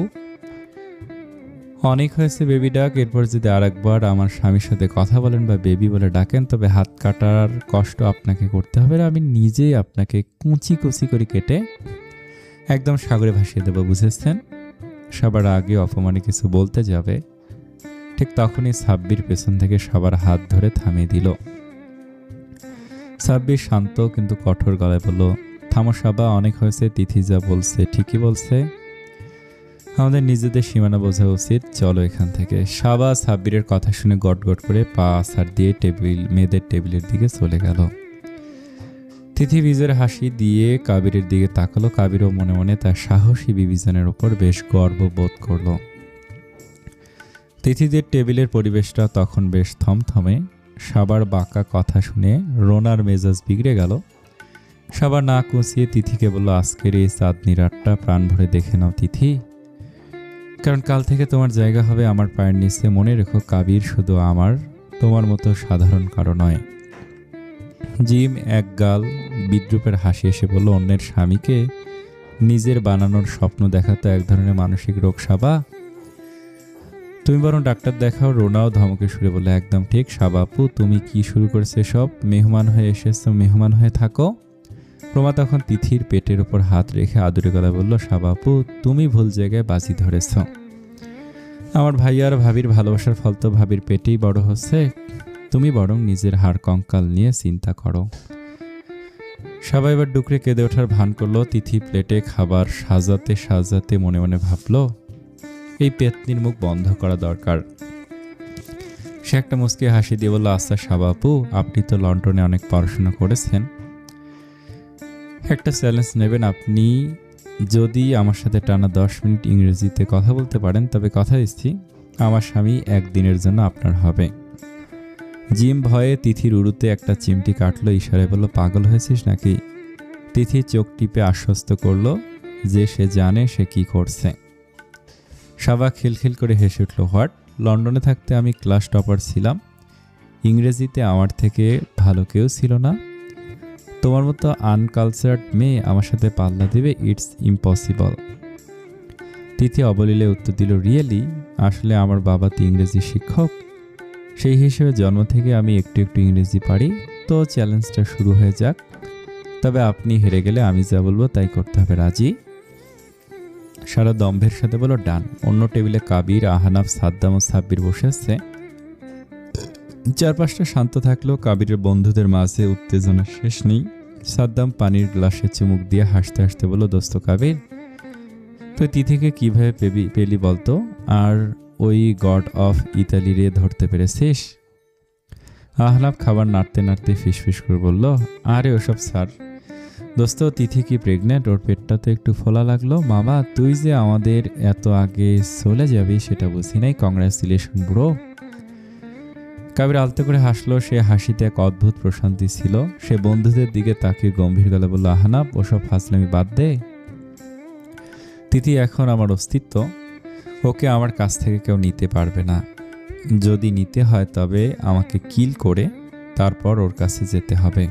অনেক হয়েছে বেবি ডাক। এরপর যদি আরেকবার আমার স্বামীর সাথে কথা বলেন বা বেবি বলে ডাকেন, তবে হাত কাটার কষ্ট আপনাকে করতে হবে না। আমি নিজেই আপনাকে কুচি কুচি করে কেটে একদম সাগরে ভাসিয়ে দেবো, বুঝেছেন? সাবার আগে অপমানে কিছু বলতে যাবে, ঠিক তখনই সাব্বির পেছন থেকে সাবার হাত ধরে থামিয়ে দিল। সাব্বির শান্ত কিন্তু কঠোর গলায় বলল, থামো সাবা, অনেক হয়েছে। তিথি যা বলছে ঠিকই বলছে। আমাদের নিজেদের সীমানা বোঝা উচিত। চলো এখান থেকে। সাবা সাব্বিরের কথা শুনে গটগট করে পা আছাড় দিয়ে মেয়েদের টেবিলের দিকে চলে গেল। তিথি বিজয়ের হাসি দিয়ে কাবিরের দিকে তাকালো। কাবিরও মনে মনে তার সাহসী বিবিজনের ওপর বেশ গর্ব বোধ করল। তিথিদের টেবিলের পরিবেশটা তখন বেশ থমথমে। সাবার বাঁকা কথা শুনে রোনার মেজাজ বিগড়ে গেল। সাবার না কুঁচিয়ে তিথিকে বলল, আজকের এই চাঁদনি রাতটা প্রাণ ভরে দেখে নাও তিথি, কারণ কাল থেকে তোমার জায়গা হবে আমার পায়ের নিচে। মনে রেখো, কাবির শুধু তোমার মতো সাধারণ কারো নয়। জিম একগাল বিদ্রুপের হাসি এসে বলল, অন্যের স্বামীকে নিজের বানানোর স্বপ্ন দেখা তো এক ধরনের মানসিক রোগ সাবা। তুমি বরং ডাক্তার দেখাও। রোনাও ধমকে সুরে বলে, একদম ঠিক সাবা আপু, তুমি কি শুরু করেছে সব? মেহমান হয়ে এসেছো, মেহমান হয়ে থাকো। রোমা তখন তিথির পেটের ওপর হাত রেখে আদুরে গলায় বলল, সাবা আপু, তুমি ভুল জায়গায় বাজি ধরেছ। আমার ভাইয়া আর ভাবির ভালোবাসার ফল তো ভাবির পেটেই বড় হচ্ছে, তুমি বরং নিজের হাড় কঙ্কাল নিয়ে চিন্তা করো। সবাই এবার ডুকরে কেঁদে ওঠার ভান করলো। তিথি প্লেটে খাবার সাজাতে সাজাতে মনে মনে ভাবলো, এই পেতনির মুখ বন্ধ করা দরকার। সে একটা মুচকি হাসি দিয়ে বলল, আচ্ছা সাবা আপু, আপনি তো লন্ডনে অনেক পড়াশোনা করেছেন, একটা চ্যালেঞ্জ নেবেন? আপনি যদি আমার সাথে টানা 10 মিনিট ইংরেজিতে কথা বলতে পারেন, তবে কথা দিচ্ছি আমার স্বামী একদিনের জন্য আপনার হবে। জিম ভয়ে তিথির উড়ুতে একটা চিমটি কাটলো, ইশারায় বলল, পাগল হয়েছিস নাকি? তিথি চোখ টিপে আশ্বস্ত করলো যে সে জানে সে কি করছে। সাবা খিলখিল করে হেসে উঠল, হোয়াট? লন্ডনে থাকতে আমি ক্লাস টপার ছিলাম, ইংরেজিতে আমার থেকে ভালো কেউ ছিল না, তোমার মতো আনকালচার্ড মেয়ে আমার সাথে পাল্লা দেবে? It's impossible. তিথি অবলীলে উত্তর দিল, রিয়েলি? আসলে আমার বাবা তো ইংরেজি শিক্ষক, সেই হিসেবে জন্ম থেকে আমি একটু একটু ইংরেজি পারি, তো চ্যালেঞ্জটা শুরু হয়ে যাক। তবে আপনি হেরে গেলে আমি যা বলবো তাই করতে হবে, রাজি? সারা দম্ভের সাথে বলো, ডান। অন্য টেবিলে কাবির, আহনাফ, সাদ্দাম ও সাব্বির বসে আছে। চারপাশটা শান্ত থাকলেও কাবিরের বন্ধুদের মাঝে উত্তেজনা শেষ নেই। সাদ্দাম পানির গ্লাসে চুমুক দিয়ে হাসতে হাসতে বলল, দোস্ত কাবির, তুই তিথিকে কিভাবে পেলি বলতো? আর ওই গড অফ ইতালি রে ধরতে পেরেছিস? আহনাফ খাবার নাড়তে নাড়তে ফিসফিস করে বলল, আরে ওসব স্যার, দোস্ত তিথি কি প্রেগনেন্ট? ওর পেটটা তো একটু ফোলা লাগলো। মামা, তুই যে আমাদের এত আগে চলে যাবি সেটা বুঝি নাই, কংগ্রাচুলেশন ব্রো। কাবির আলতো করে হাসলো, সে হাসিতে এক অদ্ভুত প্রশান্তি ছিল। সে বন্ধুদের দিকে তাকিয়ে গম্ভীর গলা বলল, আহনাফ, ওসব ফাজলামি বাদ দে, তিথি এখন আমার অস্তিত্ব, ওকে আমার কাছ থেকে কেউ নিতে পারবে না। যদি নিতে হয় তবে আমাকে কিল করে তারপর ওর কাছে যেতে হবে।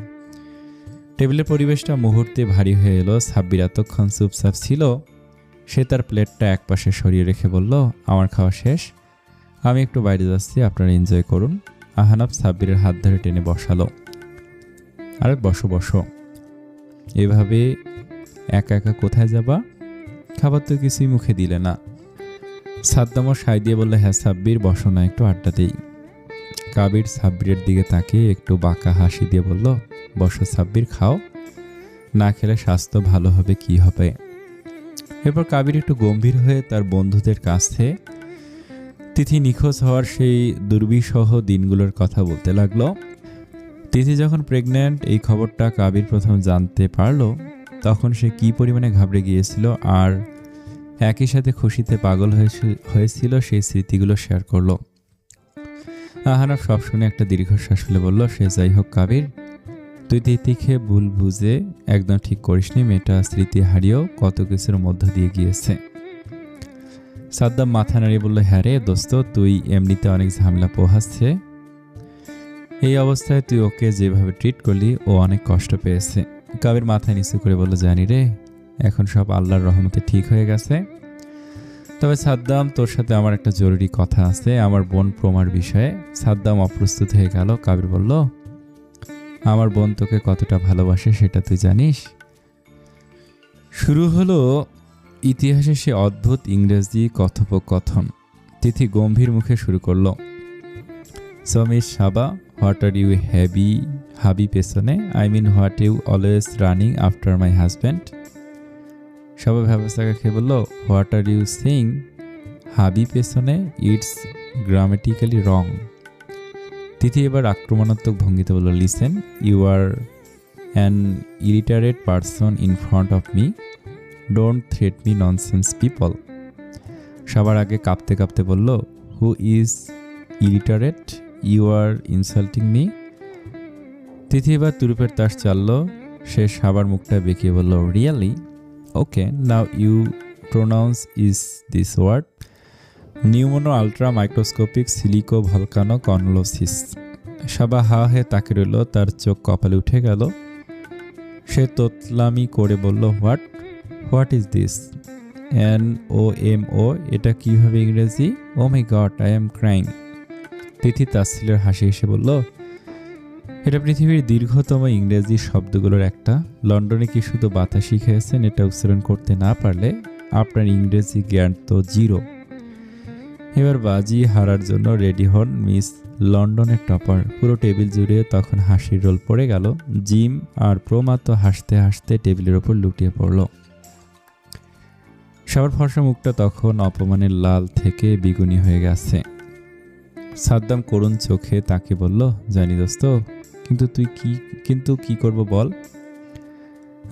টেবিলের পরিবেশটা মুহূর্তে ভারী হয়ে এলো। সাব্বির এতক্ষণ চুপচাপ ছিল, সে তার প্লেটটা একপাশে সরিয়ে রেখে বলল, আমার খাওয়া শেষ, আমি একটু বাইরে যাচ্ছি, আপনারা এনজয় করুন। আহনাফ সাব্বিরের হাত ধরে টেনে বসালো। আরে বসো বসো, এভাবে একা একা কোথায় যাবা? খাবার তো কিছুই মুখে দিলে না। সাদ্দামও সাই দিয়ে বললে, হ্যাঁ সাব্বির, বসো না, একটু আড্ডা দেই। কাবির সাব্বিরের দিকে তাকিয়ে একটু বাঁকা হাসি দিয়ে বলল, বসো সাব্বির, খাও, না খেলে স্বাস্থ্য ভালো হবে কি হবে। এরপর কাবির একটু গম্ভীর হয়ে তার বন্ধুদের কাছে তিথি নিখোঁজ হওয়ার সেই দুর্বিষহ দিনগুলোর কথা বলতে লাগলো। তিথি যখন প্রেগন্যান্ট এই খবরটা কাবির প্রথম জানতে পারলো, তখন সে কি পরিমাণে ঘাবড়ে গিয়েছিল আর একই সাথে খুশিতে পাগল হয়েছিল সেই স্মৃতিগুলো শেয়ার করলো। আহনাফ সব শুনে একটা দীর্ঘশ্বাস ফেলে বলল, সে যাই হোক কাবির, তুই তিথিকে ভুল বুঝে একদম ঠিক করিসনি, মেয়েটা স্মৃতি হারিয়েও কত কিছুর মধ্য দিয়ে গিয়েছে। সাদ্দাম মাথা নাড়িয়ে বলল, হ্যাঁ রে দোস্ত, তুই এমনিতে অনেক ঝামেলা পোহাচ্ছে, এই অবস্থায় তুই ওকে যেভাবে ট্রিট করলি ও অনেক কষ্ট পেয়েছে। কাবির মাথা নিচু করে বলল, জানি রে, এখন সব আল্লাহর রহমতে ঠিক হয়ে গেছে। তবে সাদ্দাম, তোর সাথে আমার একটা জরুরি কথা আছে, আমার বোন প্রমার বিষয়ে। সাদ্দাম অপ্রস্তুত হয়ে গেল। কাবির বলল, আমার বোন তোকে কতটা ভালোবাসে সেটা তুই জানিস? শুরু হলো ইতিহাসে সে অদ্ভুত ইংরেজি কথোপকথন। তিথি গম্ভীর মুখে শুরু করল, so miss Saba, what are you hubby পেছনে? I mean what you always running after my husband? Saba ব্যবস্থাকে খেয়ে বলল, হোয়াট আর ইউ সেইং? হাবি পেছনে, ইটস গ্রামেটিক্যালি রং। তিথি এবার আক্রমণাত্মক ভঙ্গিতে বলল, listen, you are an irritate person in front of me, don't threat me nonsense people. সবার আগে কাঁপতে কাঁপতে বলল, who is irritate? You are insulting me. Tithi এবার তুরুপের তাস চালল। সে সাবার মুখটা বেঁকিয়ে বলল, really? Okay, now you pronounce is this word, pneumonoultramicroscopicsilicovolcanoconiosis. Saba হা হয়ে তাকে রইল, তার চোখ কপালে উঠে গেল। সে তোতলামি করে বলল, হোয়াট ইজ দিস? NOMO, এটা কিভাবে ইংরেজি? ও মাই গড, আই এম ক্রাইং। তিথি তাচ্ছিল্যের হাসি হেসে বলল, এটা পৃথিবীর দীর্ঘতম ইংরেজি শব্দগুলোর একটা। লন্ডনে কি শুধু বাতাস শিখেছেন? এটা উচ্চারণ করতে না পারলে আপনার ইংরেজি জ্ঞান তো জিরো। এবার বাজি হারার জন্য রেডি হন মিস লন্ডনের টপার। পুরো টেবিল জুড়ে তখন হাসির রোল পড়ে গেল। জিম আর প্রমা তো হাসতে হাসতে টেবিলের ওপর লুটিয়ে পড়ল। সবার ফর্সা মুখটা তখন অপমানের লাল থেকে দ্বিগুণী হয়ে গেছে। সাদ্দাম করুণ চোখে তাকে বলল, জানি দোস্ত, কিন্তু কি করব বল?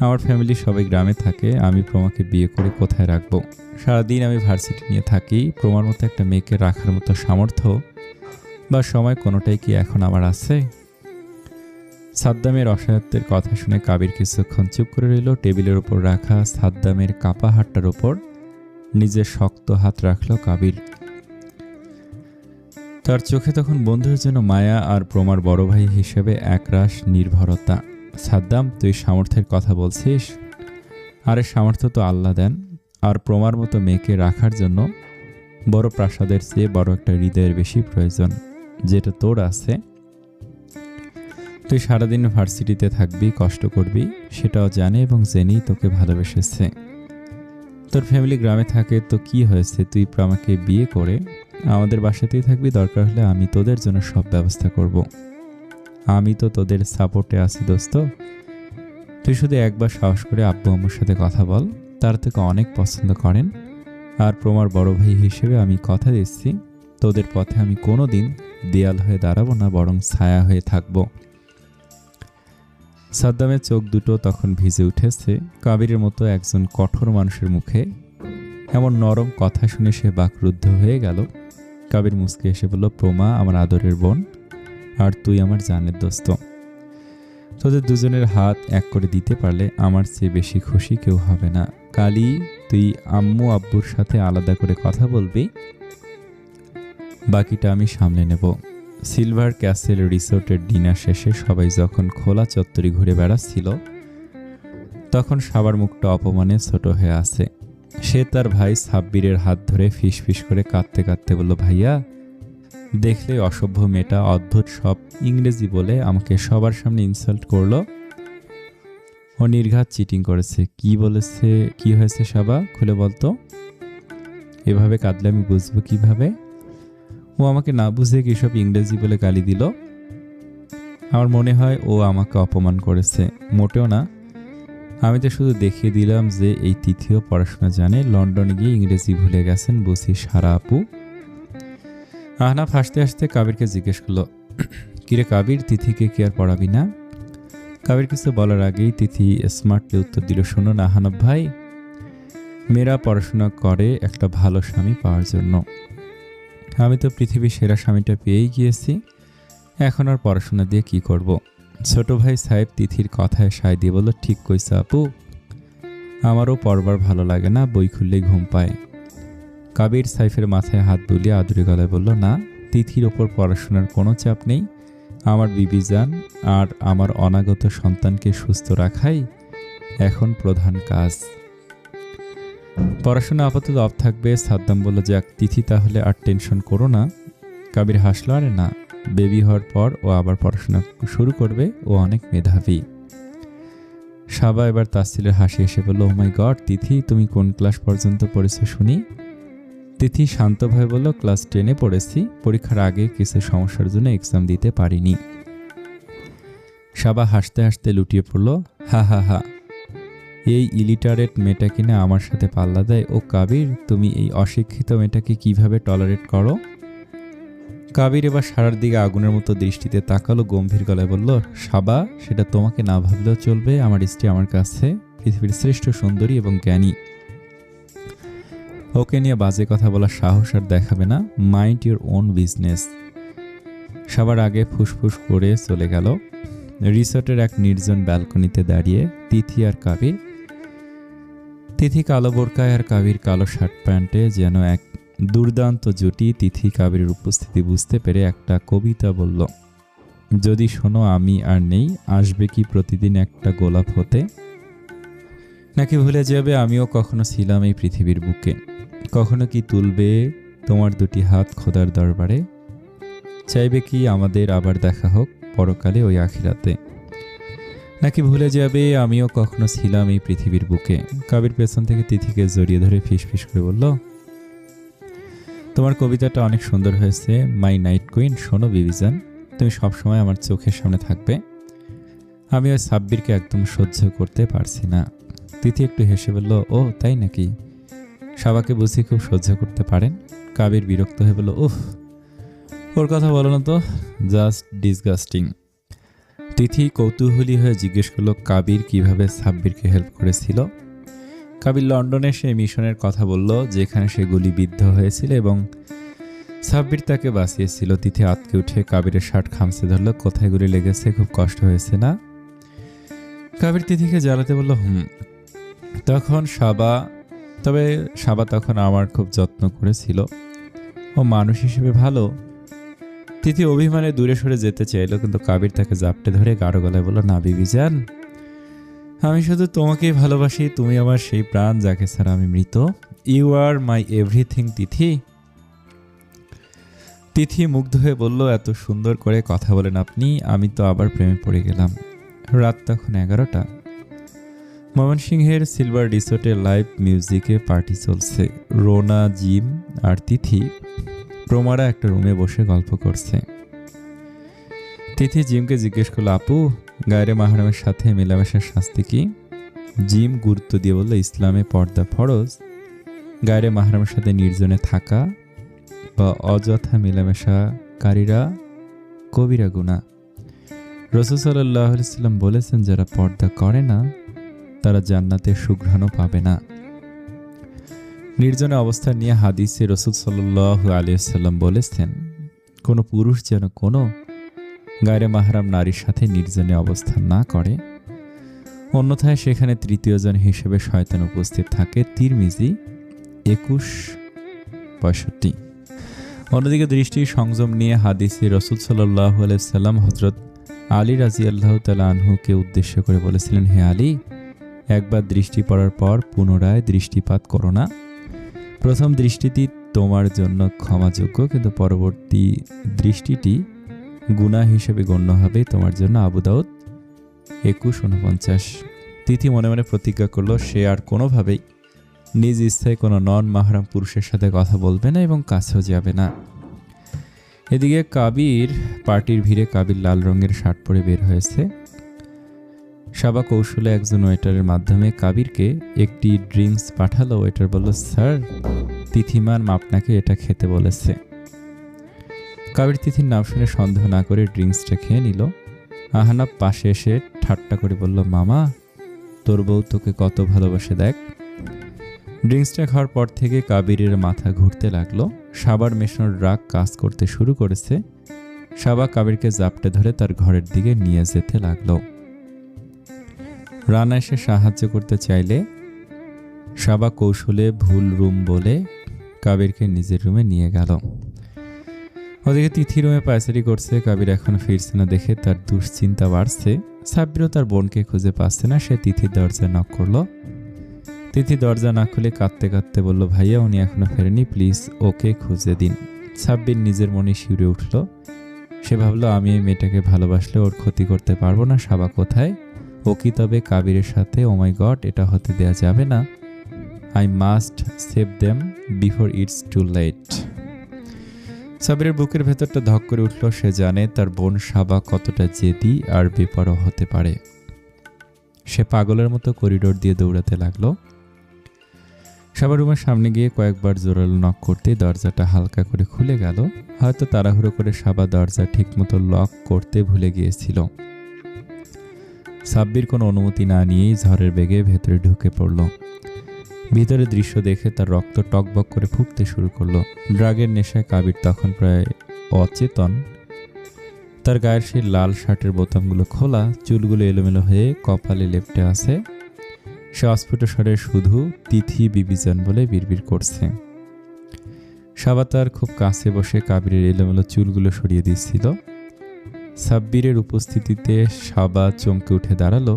আমার ফ্যামিলি সবাই গ্রামে থাকে, আমি প্রমাকে বিয়ে করে কোথায় রাখবো? সারাদিন আমি ভার্সিটি নিয়ে থাকি। প্রমার মতো একটা মেয়েকে রাখার মতো সামর্থ্য বা সময় কোনোটাই কি এখন আমার আছে? সাদ্দামের অসহায়ত্বের কথা শুনে কাবির কিছুক্ষণ চুপ করে রইল। টেবিলের ওপর রাখা সাদ্দামের কাপা হাতটার ওপর নিজের শক্ত হাত রাখল কাবির। তার চোখে তখন বন্ধুর জন্য মায়া আর প্রমার বড় ভাই হিসেবে একরাশ নির্ভরতা। সাদ্দাম, তুই সামর্থ্যের কথা বলছিস? আরে সামর্থ্য তো আল্লাহ দেন। আর প্রমার মতো মেয়েকে রাখার জন্য বড় প্রাসাদের চেয়ে বড় একটা হৃদয়ের বেশি প্রয়োজন, যেটা তোর আছে। তুই সারাদিন ভার্সিটিতে থাকবি, কষ্ট করবি, সেটাও জানে এবং জেনেই তোকে ভালোবেসেছে। তোর ফ্যামিলি গ্রামে থাকে তো কি হয়েছে? তুই আমাকে বিয়ে করে আমাদের বাসাতেই থাকবি, দরকার হলে আমি তোদের জন্য সব ব্যবস্থা করব। আমি তো তোদের সাপোর্টে আছি দোস্ত। তুই শুধু একবার সাহস করে আব্বু আম্মুর সাথে কথা বল, তারা তোকে অনেক পছন্দ করেন। আর প্রমার বড় ভাই হিসেবে আমি কথা দিচ্ছি, তোদের পথে আমি কোনো দিন দেয়াল হয়ে দাঁড়াবো না, বরং ছায়া হয়ে থাকবো। সাদ্দামের চোখ দুটো তখন ভিজে উঠেছে। কাবিরের মতো একজন কঠোর মানুষের মুখে এমন নরম কথা শুনে সে বাকরুদ্ধ হয়ে গেল। কাবির মুচকে এসে বলল, প্রমা আমার আদরের বোন, আর তুই আমার জানের দোস্ত। তোদের দুজনের হাত এক করে দিতে পারলে আমার চেয়ে বেশি খুশি কেউ হবে না। কালই তুই আম্মু আব্বুর সাথে আলাদা করে কথা বলবি, বাকিটা আমি সামলে নেব। সিলভার ক্যাসেল রিসোর্টের ডিনার শেষে সবাই যখন খোলা চত্বরে ঘুরে বেড়াচ্ছিল, তখন সবার মুখটা অপমানে ছোট হয়ে আছে। সে তার ভাই সাব্বিরের হাত ধরে ফিস ফিস করে কাঁদতে কাঁদতে বলল, ভাইয়া, দেখলে অসভ্য মেয়েটা অদ্ভুত সব ইংরেজি বলে আমাকে সবার সামনে ইনসাল্ট করলো। ও নির্ঘাত চিটিং করেছে। কি বলেছে? কি হয়েছে সাবা, খুলে বলতো। এভাবে কাঁদলে আমি বুঝবো কিভাবে? ও আমাকে না বুঝে কি সব ইংরেজি বলে গালি দিল। আমার মনে হয় ও আমাকে অপমান করেছে। মোটেও না, আমি তো শুধু দেখিয়ে দিলাম যে এই তিথিও পড়াশোনা জানে। লন্ডনে গিয়ে ইংরেজি ভুলে গেছেন বুঝি সারা আপু। আহনাফ হাসতে হাসতে কাবিরকে জিজ্ঞেস করলো, কিরে কাবির, তিথিকে কি আর পড়াবি না? কাবির কিছু বলার আগেই তিথি স্মার্টলি উত্তর দিল, শোনো না আহনাফ ভাই, মেয়েরা পড়াশোনা করে একটা ভালো স্বামী পাওয়ার জন্য। আমি তো পৃথিবীর সেরা স্বামীটা পেয়েই গিয়েছি, এখন আর পড়াশোনা দিয়ে কি করব? ছোট ভাই সাহেব তিথির কথায় সায় দিয়ে বলল, ঠিক কইছে আপু, আমারও পড়বার ভালো লাগে না, বই খুললেই ঘুম পায়। কাবির সাইফের মাথায় হাত বুলিয়ে আদুরে গলায় বলল, না, তিথির ওপর পড়াশোনার কোনো চাপ নেই। আমার বিবিজান আর আমার অনাগত সন্তানকে সুস্থ রাখাই এখন প্রধান কাজ। পড়াশোনা আপাতত অফ থাকবে। সাদ্দাম বলল, যাক তিথি, তাহলে আর টেনশন করো না। কাবির হাসলো, আরে না, বেবি হওয়ার পর ও আবার পড়াশোনা শুরু করবে, ও অনেক মেধাবী। সাবা এবার তাসিলের হাসি এসে বলল, ও মাই গড তিথি, তুমি কোন ক্লাস পর্যন্ত পড়েছো শুনি? তিথি শান্তভাবে বলল, ক্লাস 10-এ পড়েছি, পরীক্ষার আগে কিছু সমস্যার জন্য এক্সাম দিতে পারিনি। সাবা হাসতে হাসতে লুটিয়ে পড়ল, হা হা হা, এই ইলিটারেট মেয়েটা কিনা আমার সাথে পাল্লা দেয়। ও কাবির, তুমি এই অশিক্ষিত মেয়েটাকে কিভাবে টলারেট করো? কাবির এবার সারার দিকে আগুনের মতো দৃষ্টিতে তাকালো, গম্ভীর গলায় বলল, সাবা, সেটা তোমাকে না ভাবলেও চলবে। আমার স্ত্রী আমার কাছে পৃথিবীর শ্রেষ্ঠ সুন্দরী এবং জ্ঞানী। ওকে নিয়ে বাজে কথা বলার সাহস আর দেখাবে না। Mind your own business. সবার আগে ফুসফুস করে চলে গেল। রিসোর্টের এক নির্জন ব্যালকনিতে দাঁড়িয়ে তিথি আর কাবির। তিথি কালো বোরকায় আর কাবির কালো শার্ট প্যান্টে, যেন এক দুর্দান্ত জুটি। তিথি কাবিরের উপস্থিতি বুঝতে পেরে একটা কবিতা বলল, যদি শোনো আমি আর নেই, আসবে কি প্রতিদিন একটা গোলাপ হতে? নাকি ভুলে যাবে আমিও কখনো ছিলাম এই পৃথিবীর বুকে? কখনো কি তুলবে তোমার দুটি হাত খোদার দরবারে? চাইবে কি আমাদের আবার দেখা হোক পরকালে ওই আখিরাতে? নাকি ভুলে যাবে আমিও কখনো ছিলাম এই পৃথিবীর বুকে? কাবির পেছন থেকে তিথিকে জড়িয়ে ধরে ফিস ফিস করে বলল, তোমার কবিতাটা অনেক সুন্দর হয়েছে, মাই নাইট কুইন। শোনো বিবিজান, তুমি সবসময় আমার চোখের সামনে থাকবে। আমি ওই সাব্বিরকে একদম সহ্য করতে পারছি না। তিথি একটু হেসে বলল, ও তাই নাকি? সাবাকে বুঝি খুব সহ্য করতে পারেন? কাবির বিরক্ত হয়ে বলল, উফ, ওর কথা বলো না তো, জাস্ট ডিসগাস্টিং। তিথি কৌতূহলী হয়ে জিজ্ঞেস করলো কাবির কিভাবে সাব্বিরকে হেল্প করেছিল। কাবির লন্ডনে সেই মিশনের কথা বলল যেখানে সে গুলিবিদ্ধ হয়েছিল এবং সাব্বির তাকে বাঁচিয়েছিল। তিথি আতকে উঠে কাবিরের শার্ট খামচে ধরল। কোথায় গুলি লেগেছে? খুব কষ্ট হয়েছে না? কাবির তিথিকে জ্বালাতে বলল, তখন সাবা তখন আমার খুব যত্ন করেছিল। ও মানুষ হিসেবে ভালো। তিথি অভিমানে দূরে সরে যেতে চাইল, কিন্তু কাবির তাকে জাপটে ধরে গাঢ় গলায় বলল, না বিবিজান, আমি শুধু তোমাকেই ভালোবাসি। তুমি আমার সেই প্রাণ যাকে ছাড়া আমি মৃত। ইউ আর মাই এভরিথিং তিথি। তিথি মুগ্ধ হয়ে বলল, এত সুন্দর করে কথা বলেন আপনি। আমি তো আবার প্রেমে পড়ে গেলাম। রাত তখন 11টা। ময়মনসিংহের সিলভার রিসোর্টে লাইভ মিউজিকে পার্টি চলছে। রোনা, জিম আর তিথি প্রমারা একটা রুমে বসে গল্প করছে। তিথি জিমকে জিজ্ঞেস করলো, আপু, গায়রে মাহরামের সাথে মেলামেশার শাস্তি কি? জিম গুরুত্ব দিয়ে বলল, ইসলামে পর্দা ফরজ। গায়রে মাহরামের সাথে নির্জনে থাকা বা অযথা মেলামেশাকারীরা কবিরা গুনাহ। রাসূল সাল্লাল্লাহু আলাইহি সাল্লাম বলেছেন, যারা পর্দা করে না তারা জান্নাতের সুঘ্রাণও পাবে না। নির্জনে অবস্থান নিয়ে হাদিসে রাসূল সাল্লাল্লাহু আলাইহি সাল্লাম বলেছেন, কোনো পুরুষ যেন কোনো গায়রে মাহরাম নারীর সাথে নির্জনে অবস্থান না করে, অন্যথায় সেখানে তৃতীয়জন হিসেবে শয়তান উপস্থিত থাকে। তিরমিজি 21:65। অন্যদিকে দৃষ্টি সংযম নিয়ে হাদিসে রাসূল সাল্লাল্লাহু আলাইহি সাল্লাম হযরত আলী রাদিয়াল্লাহু তাআলা আনহুকে উদ্দেশ্য করে বলেছিলেন, হে আলী, একবার দৃষ্টি পড়ার পর পুনরায় দৃষ্টিপাত করো না। প্রথম দৃষ্টিটি তোমার জন্য ক্ষমাযোগ্য, কিন্তু পরবর্তী দৃষ্টিটি গুনাহ হিসেবে গণ্য হবে তোমার জন্য। আবু দাউদ 21:49। তিথি মনে মনে প্রতিজ্ঞা করলো সে আর কোনোভাবেই নিজ ইচ্ছায় কোনো নন মাহরাম পুরুষের সাথে কথা বলবে না এবং কাছেও যাবে না। এদিকে পার্টির ভিড়ে কাবির লাল রঙের শার্ট পরে বের হয়েছে। সাবা কৌশলে একজন ওয়েটারের মাধ্যমে কাবিরকে একটি ড্রিঙ্কস পাঠালো। ওয়েটার বলল, স্যার, তিথিমান আপনাকে এটা খেতে বলেছে। কাবির তিথির নাম শুনে সন্দেহ না করে ড্রিঙ্কসটা খেয়ে নিল। আহনাব পাশে এসে ঠাট্টা করে বলল, মামা, তোর বউ তোকে কত ভালোবাসে দেখ। ড্রিঙ্কসটা খাওয়ার পর থেকে কাবিরের মাথা ঘুরতে লাগলো। সাবার মেশানোর রাগ কাজ করতে শুরু করেছে। সাবা কাবিরকে জাপটে ধরে তার ঘরের দিকে নিয়ে যেতে লাগলো। রানা এসে সাহায্য করতে চাইলে সাবা কৌশলে ভুল রুম বলে কাবিরকে নিজের রুমে নিয়ে গেল। ওদিকে তিথি রুমে পায়চারি করছে। কাবির এখন ফিরছে না দেখে তার দুশ্চিন্তা বাড়ছে। সাব্বিরও তার বোনকে খুঁজে পাচ্ছে না। সে তিথির দরজায় নক করলো। তিথি দরজা না খুলে কাঁদতে কাঁদতে বলল, ভাইয়া, উনি এখনো ফেরেনি, প্লিজ ওকে খুঁজে দিন। সাব্বির নিজের মনে শিউরে উঠল। সে ভাবলো, আমি এই মেয়েটাকে ভালোবাসলে ওর ক্ষতি করতে পারবো না। সাবা কোথায়? ও কি তবে কাবিরের সাথে? ও মাই গড, এটা হতে দেয়া যাবে না। I must save them before it's too late. সাব্বিরের বুকের ভেতরটা ধক করে উঠল। সে জানে তার বোন সাবা কতটা জেদি আর বেপরোয়া হতে পারে। সে পাগলের মতো করিডোর দিয়ে দৌড়াতে লাগলো। সাবার রুমের সামনে গিয়ে কয়েকবার জোরালো নক করতে দরজাটা হালকা করে খুলে গেল। হয়তো তাড়াহুড়ো করে সাবা দরজা ঠিকমতো লক করতে ভুলে গিয়েছিল। সাব্বির কোনো অনুমতি না নিয়েই ঝড়ের বেগে ভেতরে ঢুকে পড়ল। ভিতরে দৃশ্য দেখে তার রক্ত টকবক করে ফুটতে শুরু করলো। ড্রাগের নেশায় কাবির তখন প্রায় অচেতন। তার গায়ের সেই লাল শার্টের বোতামগুলো খোলা, চুলগুলো এলোমেলো হয়ে কপালে লেপ্টে আছে। সে অস্ফুট স্বরে শুধু তিথি বিবিজান বলে বিড়বিড় করছে। সাবা তার খুব কাছে বসে কাবিরের এলোমেলো চুলগুলো সরিয়ে দিচ্ছিল। সাব্বিরের উপস্থিতিতে সাবা চমকে উঠে দাঁড়ালো।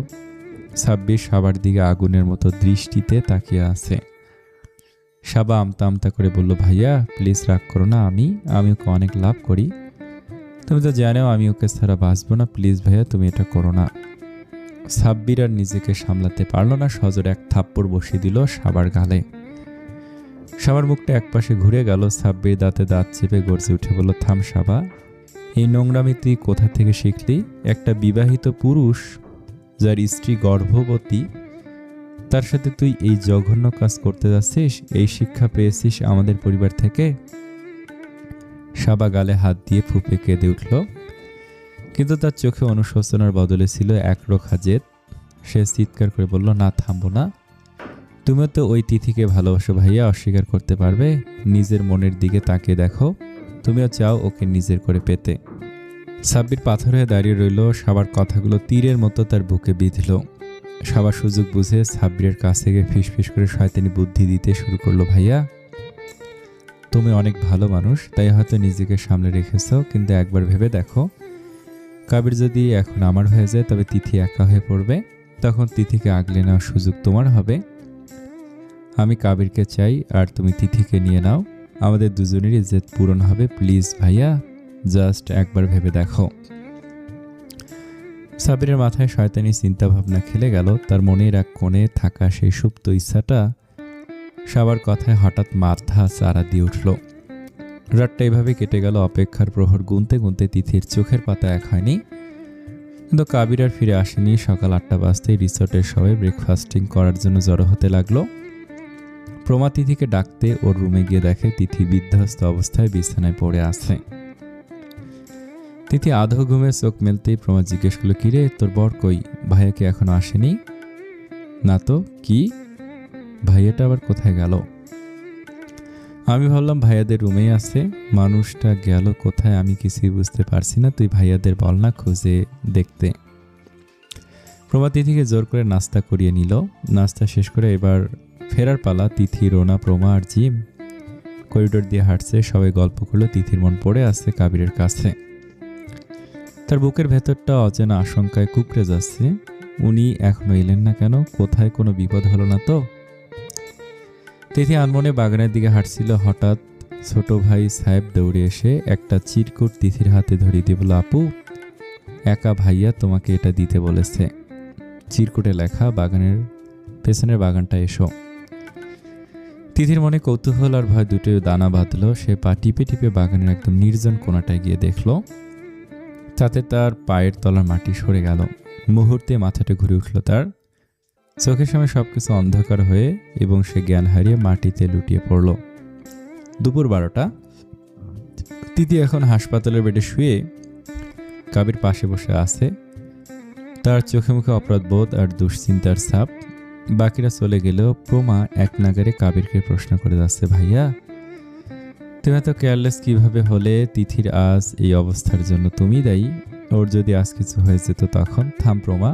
সাব্বির সাবার দিকে আগুনের মতো দৃষ্টিতে তাকিয়ে আছে। সাবা আমতা আমতা করে বলল, ভাইয়া, প্লিজ রাগ করো না। আমি ওকে অনেক লাভ করি। তুমি তো জানো আমি ওকে ছাড়া বাঁচবো না। প্লিজ ভাইয়া, তুমি এটা করো না। সাব্বির আর নিজেকে সামলাতে পারল না। সজোরে এক থাপ্পড় বসিয়ে দিল সাবার গালে। সাবার মুখটা একপাশে ঘুরে গেল। সাব্বির দাঁতে দাঁত চেপে গর্জে উঠে বলল, থাম সাবা, এই নোংরামি তুই কোথা থেকে শিখলি? একটা বিবাহিত পুরুষ যার স্ত্রী গর্ভবতী, তার সাথে তুই এই জঘন্য কাজ করতে যাচ্ছিস? এই শিক্ষা পেয়েছিস আমাদের পরিবার থেকে? সাবা গালে হাত দিয়ে ফুঁপে কেঁদে উঠল, কিন্তু তার চোখে অনুশোচনার বদলে ছিল একরোখা জেদ। সে চিৎকার করে বলল, না, থামবো না। তুমিও তো ওই তিথিকে ভালোবাসো ভাইয়া, অস্বীকার করতে পারবে? নিজের মনের দিকে তাকিয়ে দেখো, তুমিও চাও ওকে নিজের করে পেতে। সাব্বির পাথর হয়ে দাঁড়িয়ে রইল। সাবার কথাগুলো তীরের মতো তার বুকে বিঁধল। সাবার সুযোগ বুঝে সাব্বিরের কাছে গিয়ে ফিসফিস করে শয়তানি বুদ্ধি দিতে শুরু করলো, ভাইয়া তুমি অনেক ভালো মানুষ, তাই হয়তো নিজেকে সামলে রেখেছ, কিন্তু একবার ভেবে দেখো, কাবির যদি এখন আমার হয়ে যায় তবে তিথি একা হয়ে পড়বে। তখন তিথিকে আগলে নেওয়ার সুযোগ তোমার হবে। আমি কাবিরকে চাই আর তুমি তিথিকে নিয়ে নাও, আমাদের দুজনেরই জেদ পূরণ হবে। প্লিজ ভাইয়া, জাস্ট একবার ভেবে দেখো। সাবিরের মাথায় শয়তানি চিন্তা ভাবনা খেলে গেল। তার মনের এক কোণে থাকা সেই সুপ্ত ইচ্ছাটা সবার কথায় হঠাৎ মাথা চারা দিয়ে উঠল। রাতটা এভাবে কেটে গেল। অপেক্ষার প্রহর গুনতে গুনতে তিথির চোখের পাতা এক হয়নি, কিন্তু কাবির আর ফিরে আসেনি। সকাল 8টা বাজতেই রিসোর্টের সবাই ব্রেকফাস্টিং করার জন্য জড়ো হতে লাগলো। প্রমা তিথিকে ডাকতে ওর রুমে গিয়ে দেখে তিথি বিধ্বস্ত অবস্থায় বিছানায় পড়ে আছে। তিথি আধো ঘুমে চোখ মেলতেই প্রমা জিজ্ঞেস করলো, কিরে তোর বর কই? ভাইয়া কি এখনো আসেনি? না তো। কি? ভাইয়াটা আবার কোথায় গেল? আমি ভাবলাম ভাইয়াদের রুমেই আছে। মানুষটা গেল কোথায় আমি কিছুই বুঝতে পারছি না, তুই ভাইয়াদের বল না খুঁজে দেখতে। প্রমা তিথিকে জোর করে নাস্তা করিয়ে নিল। নাস্তা শেষ করে এবার ফেরার পালা। তিথি, রোনা, প্রমা আর জিম করিডোর দিয়ে হাঁটছে। সবাই গল্প করলো। তিথির মন পড়ে আছে কাবিরের কাছে। তার বুকের ভেতরটা অচেনা আশঙ্কায় কুকড়ে যাচ্ছে। উনি এখনো এলেন না কেন? কোথায় কোনো বিপদ হলো না তো? তিথি আনমনে বাগানের দিকে হাঁটছিল। হঠাৎ ছোট ভাই সাহেব দৌড়ে এসে একটা চিরকুট তিথির হাতে ধরিয়ে দিয়ে বলল, আপু, একা ভাইয়া তোমাকে এটা দিতে বলেছে। চিরকুটে লেখা, বাগানের পেছনের বাগানটা এসো। তিথির মনে কৌতূহল আর ভয় দুটোই দানা বাঁধল। সে পা টিপে টিপে বাগানের একদম নির্জন কোণাটায় গিয়ে দেখল, তাতে তার পায়ের তলার মাটি সরে গেল। মুহূর্তে মাথাটা ঘুরে উঠল তার। চোখের সামনে সবকিছু অন্ধকার হয়ে এবং সে জ্ঞান হারিয়ে মাটিতে লুটিয়ে পড়ল। দুপুর 12টা। তিথি এখন হাসপাতালের বেডে শুয়ে কাবির পাশে বসে আছে। তার চোখে মুখে অপরাধবোধ আর দুশ্চিন্তার ছাপ। বাকিরা চলে গেলেও প্রমা এক নাগারে কাবিরকে প্রশ্ন করে যাচ্ছে, ভাইয়া তুমি এত কেয়ারলেস কিভাবে হলে? তিথির আজ এই অবস্থার জন্য তুমি দায়ী। ওর যদি আজ কিছু হয়ে যেত তখন? থাম প্রমা,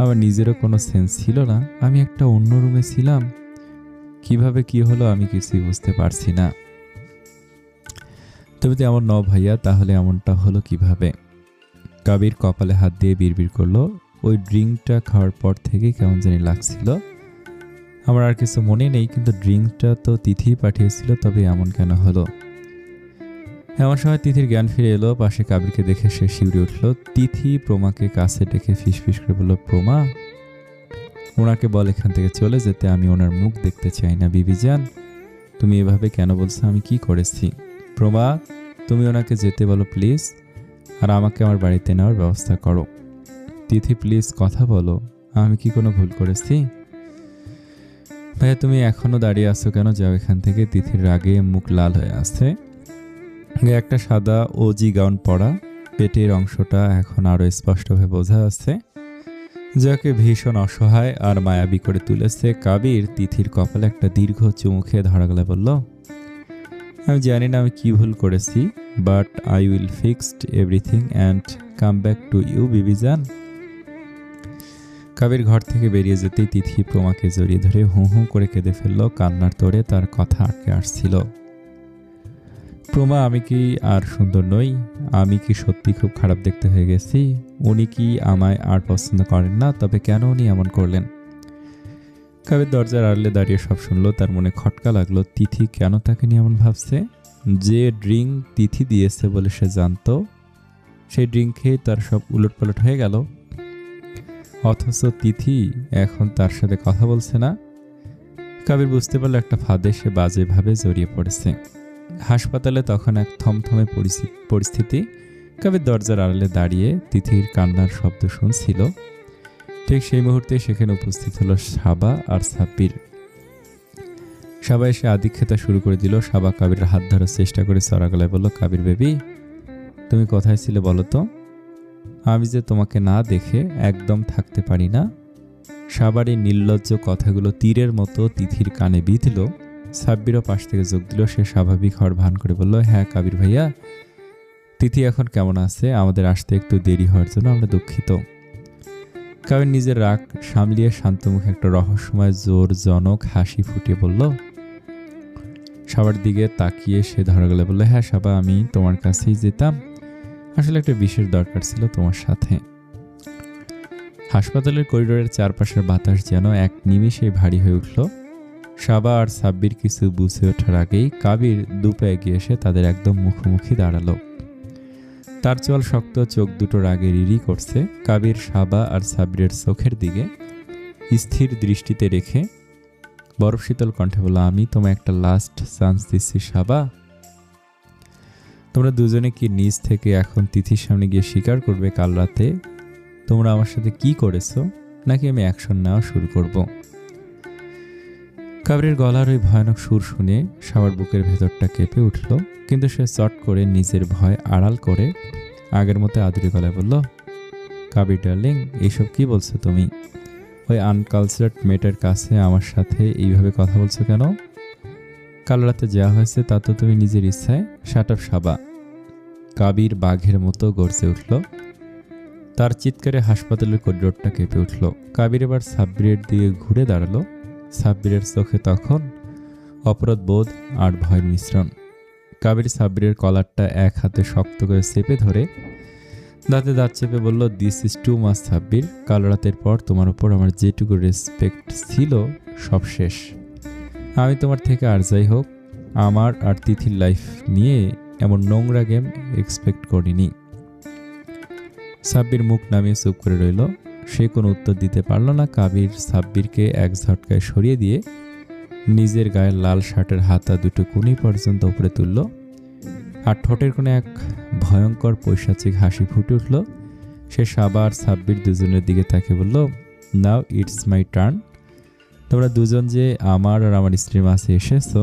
আমার নিজেরও কোনো সেন্স ছিল না। আমি একটা অন্য রুমে ছিলাম। কিভাবে কি হলো আমি কিছুই বুঝতে পারছি না। তুমি তো এমন নও ভাইয়া, তাহলে এমনটা হলো কিভাবে? কাবির কপালে হাত দিয়ে বিড়বিড় করলো, ওই ড্রিঙ্কটা খাওয়ার পর থেকে কেমন জানি লাগছিল। আমার আর কিছু মনে নেই, কিন্তু ড্রিঙ্কটা তো তিথি পাঠিয়েছিল, তবে এমন কেন হলো? এমন সময় তিথির জ্ঞান ফিরে এলো। পাশে কাবিরকে দেখে সে শিউরে উঠল। তিথি প্রমাকে কাছে ডেকে ফিসফিস করে বলল, প্রমা, ওনাকে বল এখান থেকে চলে যেতে। আমি ওনার মুখ দেখতে চাই না। বিবিজান, তুমি এভাবে কেন বলছো? আমি কি করেছি? প্রমা, তুমি ওনাকে যেতে বলো প্লিজ, আর আমাকে আমার বাড়িতে নেওয়ার ব্যবস্থা করো। তিথি, প্লিজ কথা বলো, আমি কি কোনো ভুল করেছি? ভাইয়া তুমি এখনো দাঁড়িয়ে আছো কেন? যাও এখান থেকে। তিথির রাগে মুখ লাল হয়ে আছে। একটা সাদা ওজি গাউন পরা, পেটের অংশটা এখন আরো স্পষ্টভাবে বোঝা যাচ্ছে, যাকে ভীষণ অসহায় আর মায়াবী করে তুলেছে। কাবির তিথির কপালে একটা দীর্ঘ চুমু খেয়ে ধরা গলা বলল, আমি জানি না আমি কি ভুল করেছি, but I will fixed everything and come back to you বিবিজান। কাবির ঘর থেকে বেরিয়ে যেতেই তিথি প্রমাকে জড়িয়ে ধরে হু হু করে কেঁদে ফেলল। কান্নার তোড়ে তার কথা আটকে আসছিল। প্রমা, আমি কি আর সুন্দর নই? আমি কি সত্যি খুব খারাপ দেখতে হয়ে গেছি? উনি কি আমায় আর পছন্দ করেন না? তবে কেন উনি এমন করলেন? কাবির দরজার আড়লে দাঁড়িয়ে সব শুনলো। তার মনে খটকা লাগলো, তিথি কেন তাকে নিয়ে এমন ভাবছে? যে ড্রিঙ্ক তিথি দিয়েছে বলে সে জানতো, সেই ড্রিঙ্ক খেয়ে তার সব উলটপালট হয়ে গেল। অথচ তিথি এখন তার সাথে কথা বলছে না। কাবির বুঝতে পারল একটা ফাঁদে সে বাজেভাবে জড়িয়ে পড়েছে। হাসপাতালে তখন এক থমথমে পরিস্থিতি। কাবির দরজার আড়ালে দাঁড়িয়ে তিথির কান্নার শব্দ শুনছিল। ঠিক সেই মুহূর্তে সেখানে উপস্থিত হলো সাবা আর সাব্বির। সাবা এসে আদিক্ষেতা শুরু করে দিল। সাবা কাবিরের হাত ধরার চেষ্টা করে চড়া গলায় বলল, কাবির বেবি, তুমি কোথায় ছিলে বলো তো? আমি যে তোমাকে না দেখে একদম থাকতে পারি না। সাবার এই নির্লজ্জ কথাগুলো তীরের মতো তিথির কানে বিঁধল। সাব্বিরও পাশ থেকে যোগ দিল। সে স্বাভাবিক হওয়ার ভান করে বলল, হ্যাঁ কাবির ভাইয়া, তিথি এখন কেমন আছে? আমাদের আসতে একটু দেরি হওয়ার জন্য আমরা দুঃখিত। কাবির নিজের রাগ সামলিয়ে শান্তমুখে একটা রহস্যময় জোরজনক হাসি ফুটিয়ে বলল। সাবার দিকে তাকিয়ে সে ধরা গেলে বলল, হ্যাঁ সাবা, আমি তোমার কাছেই যেতাম। আসলে একটা বিশেষ দরকার ছিল তোমার সাথে। হাসপাতালের করিডোরের চারপাশের বাতাস যেন এক নিমিষে ভারী হয়ে উঠল। সাবা আর সাব্বির কিছু বুঝে ওঠার আগেই কাবির দুপা এগিয়ে এসে তাদের একদম মুখোমুখি দাঁড়ালো। তার চোয়াল শক্ত, চোখ দুটোর আগে রিরি করছে। কাবির সাবা আর সাব্বিরের চোখের দিকে স্থির দৃষ্টিতে রেখে বরফ শীতল কণ্ঠে বলল, আমি তোমায় একটা লাস্ট চান্স দিচ্ছি সাবা। তোমরা দুজনে কি নিজ থেকে এখন তিথির সামনে গিয়ে স্বীকার করবে কাল রাতে তোমরা আমার সাথে কি করেছো, নাকি আমি অ্যাকশন নেওয়া শুরু করব? কাবিরের গলার ওই ভয়ানক সুর শুনে সাবার বুকের ভেতরটা কেঁপে উঠল, কিন্তু সে চট করে নিজের ভয় আড়াল করে আগের মতো আদুরে গলায় বলল, কাবির ডার্লিং, এইসব কি বলছো তুমি? ওই আনকালচার্ড মেয়েটার কাছে আমার সাথে এইভাবে কথা বলছো কেন? কাল রাতে যা হয়েছে তা তো তুমি নিজের ইচ্ছায়। শাট আপ সাবা। কাবির বাঘের মতো গর্জে উঠল। তার চিৎকারে হাসপাতালের করিডোরটা কেঁপে উঠল। কাবির এবার সাব্বিরের দিকে ঘুরে দাঁড়ালো। সাব্বিরের চোখে তখন অপরাধ বোধ আর ভয়ের মিশ্রণ। কাবির সাব্বিরের কলারটা এক হাতে শক্ত করে চেপে ধরে দাঁতে দাঁত চেপে বলল, this is too much Sabbir. কাল রাতের পর তোমার উপর আমার যেটুকু রেসপেক্ট ছিল সব শেষ। আমি তোমার থেকে আর যাই হোক আমার আর তিথির লাইফ নিয়ে এমন নোংরা গেম এক্সপেক্ট করিনি। সাব্বির মুখ নামিয়ে চুপ করে রইল। সে কোনো উত্তর দিতে পারল না। কাবির সাব্বিরকে এক ঝটকায় সরিয়ে দিয়ে নিজের গায়ের লাল শার্টের হাতা দুটো কুনি পর্যন্ত উপরে তুলল, আর ঠোঁটের কোণে এক ভয়ঙ্কর পৈশাচিক হাসি ফুটে উঠল। সে সাবা আর সাব্বির দুজনের দিকে তাকে বলল, নাও ইটস মাই টার্ন। তোমরা দুজন যে আমার আর আমার স্ত্রীর মাঝে এসেছো,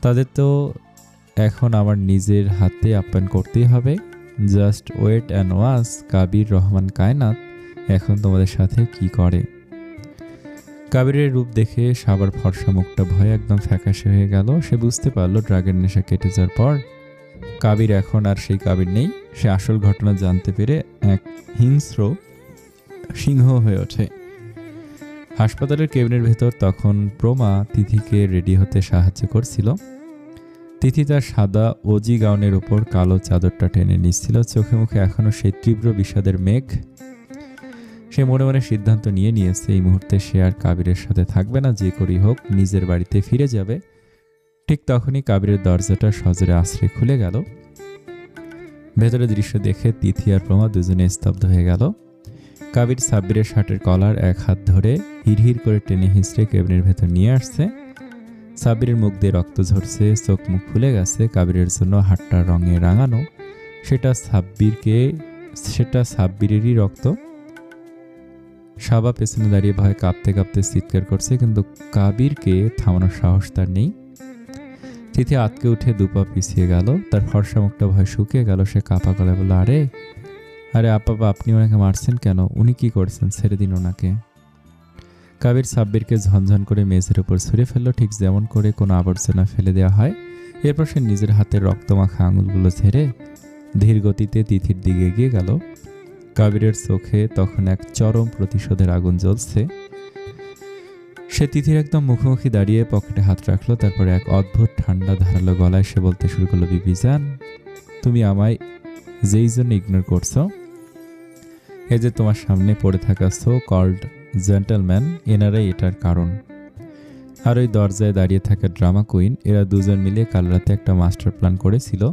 তাদের তো এখন আমার নিজের হাতে আপ্যায়ন করতেই হবে। Just wait and watch Kabir Rahman Kainat এখন তোমাদের সাথে কি করে। কাবিরের রূপ দেখে সাবার ফর্সা মুখটা ভয়ে একদম ফ্যাকাশে হয়ে গেল। সে বুঝতে পারল ড্রাগের নেশা কেটে যাওয়ার পর কাবির এখন আর সেই কাবির নেই। সে আসল ঘটনা জানতে পেরে এক হিংস্র সিংহ হয়ে ওঠে। হাসপাতালের কেবিনের ভেতর তখন প্রমা তিথিকে রেডি হতে সাহায্য করছিল। তিথি তার সাদা ওজি গাউনের উপর কালো চাদরটা টেনে নিচ্ছিল। চোখে মুখে এখনো সেই তীব্র বিষাদের মেঘ। সে মনে মনে সিদ্ধান্ত নিয়েছে এই মুহূর্তে সে আর কাবিরের সাথে থাকবে না, যে করেই হোক নিজের বাড়িতে ফিরে যাবে। ঠিক তখনই কাবিরের দরজাটা সজোরে আছড়ে খুলে গেল। ভেতরে দৃশ্য দেখে তিথি আর প্রমা দুজনে স্তব্ধ হয়ে গেল। কাবির সাব্বিরের শার্টের কলার এক হাত ধরে হিড়হিড় করে টেনে হিঁচড়ে কেবিনের ভেতর নিয়ে আসছে। সাব্বিরের মুখ দিয়ে রক্ত ঝরছে, চোখ মুখ ফুলে গেছে। কাবিরের জন্য হাতটা রঙে রাঙানো, সেটা সাব্বিরেরই রক্ত। সাবা পেছনে দাঁড়িয়ে ভয় কাঁপতে কাঁপতে চিৎকার করছে, কিন্তু কাবিরকে থামানোর সাহস তার নেই। তিথি আতকে উঠে দুপা পিছিয়ে গেল। তার ফর্সা মুখটা ভয় শুকিয়ে গেল। সে কাঁপা গলায় বলল, আরে আপা, আপনি ওনাকে মারছেন কেন? উনি কি করছেন? ছেড়ে দিন ওনাকে। কাবির সাব্বিরকে ঝনঝন করে মেঝের উপর ছুঁড়ে ফেললো, ঠিক যেমন করে কোনো আবর্জনা ফেলে দেওয়া হয়। এরপর সে নিজের হাতের রক্তমাখা আঙুলগুলো ছেড়ে ধীর গতিতে তিথির দিকে এগিয়ে গেল। কাবিরের চোখে তখন এক চরম প্রতিশোধের আগুন জ্বলছে। সে তিথির একদম মুখোমুখি দাঁড়িয়ে পকেটে হাত রাখলো। তারপরে এক অদ্ভুত ঠান্ডা ধারালো গলায় সে বলতে শুরু করলো, বিবিজান, তুমি আমায় যেই জন্য ইগনোর করছো, এই যে তোমার সামনে পড়ে থাকা সো কল্ড জেন্টলম্যান, এনারাই এটার কারণ। আর ওই দরজায় দাঁড়িয়ে থাকা ড্রামা কুইন, এরা দুজন মিলে কাল রাতে একটা মাস্টার প্ল্যান করেছিল।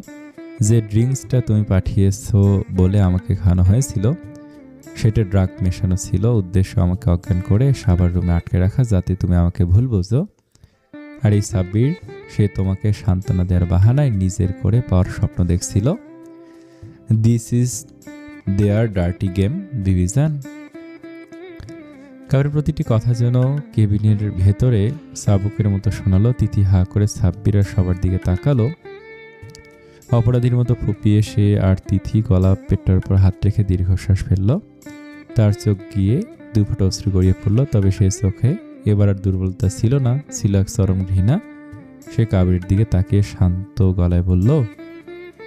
যে ড্রিঙ্কসটা তুমি পাঠিয়েছো বলে আমাকে খাওয়ানো হয়েছিল, সেটা ড্রাগ মেশানো ছিল, উদ্দেশ্য আমাকে অজ্ঞান করে সাবার রুমে আটকে রাখা, যাতে তুমি আমাকে ভুল বোঝো। আর এই সাব্বির, সে তোমাকে সান্ত্বনা দেওয়ার বাহানায় নিজের করে পাওয়ার স্বপ্ন দেখছিল। This is their dirty game division. Kabir প্রতিটি কথা যেন কেবিনের ভেতরে চাবুকের মতো শোনালো। তিথি হা করে সাব্বির আর সবার দিকে তাকালো। অপরাধীর মতো ফুপিয়ে সে আর তিথি গলা পেটটার উপর হাত রেখে দীর্ঘশ্বাস ফেলল। তার চোখ গিয়ে দুই ফোঁটা অশ্রু গড়িয়ে পড়ল, তবে সে চোখে এবার আর দুর্বলতা ছিল না, ছিল এক চরম ঘৃণা। সে কাবিরের দিকে তাকিয়ে শান্ত গলায় বলল,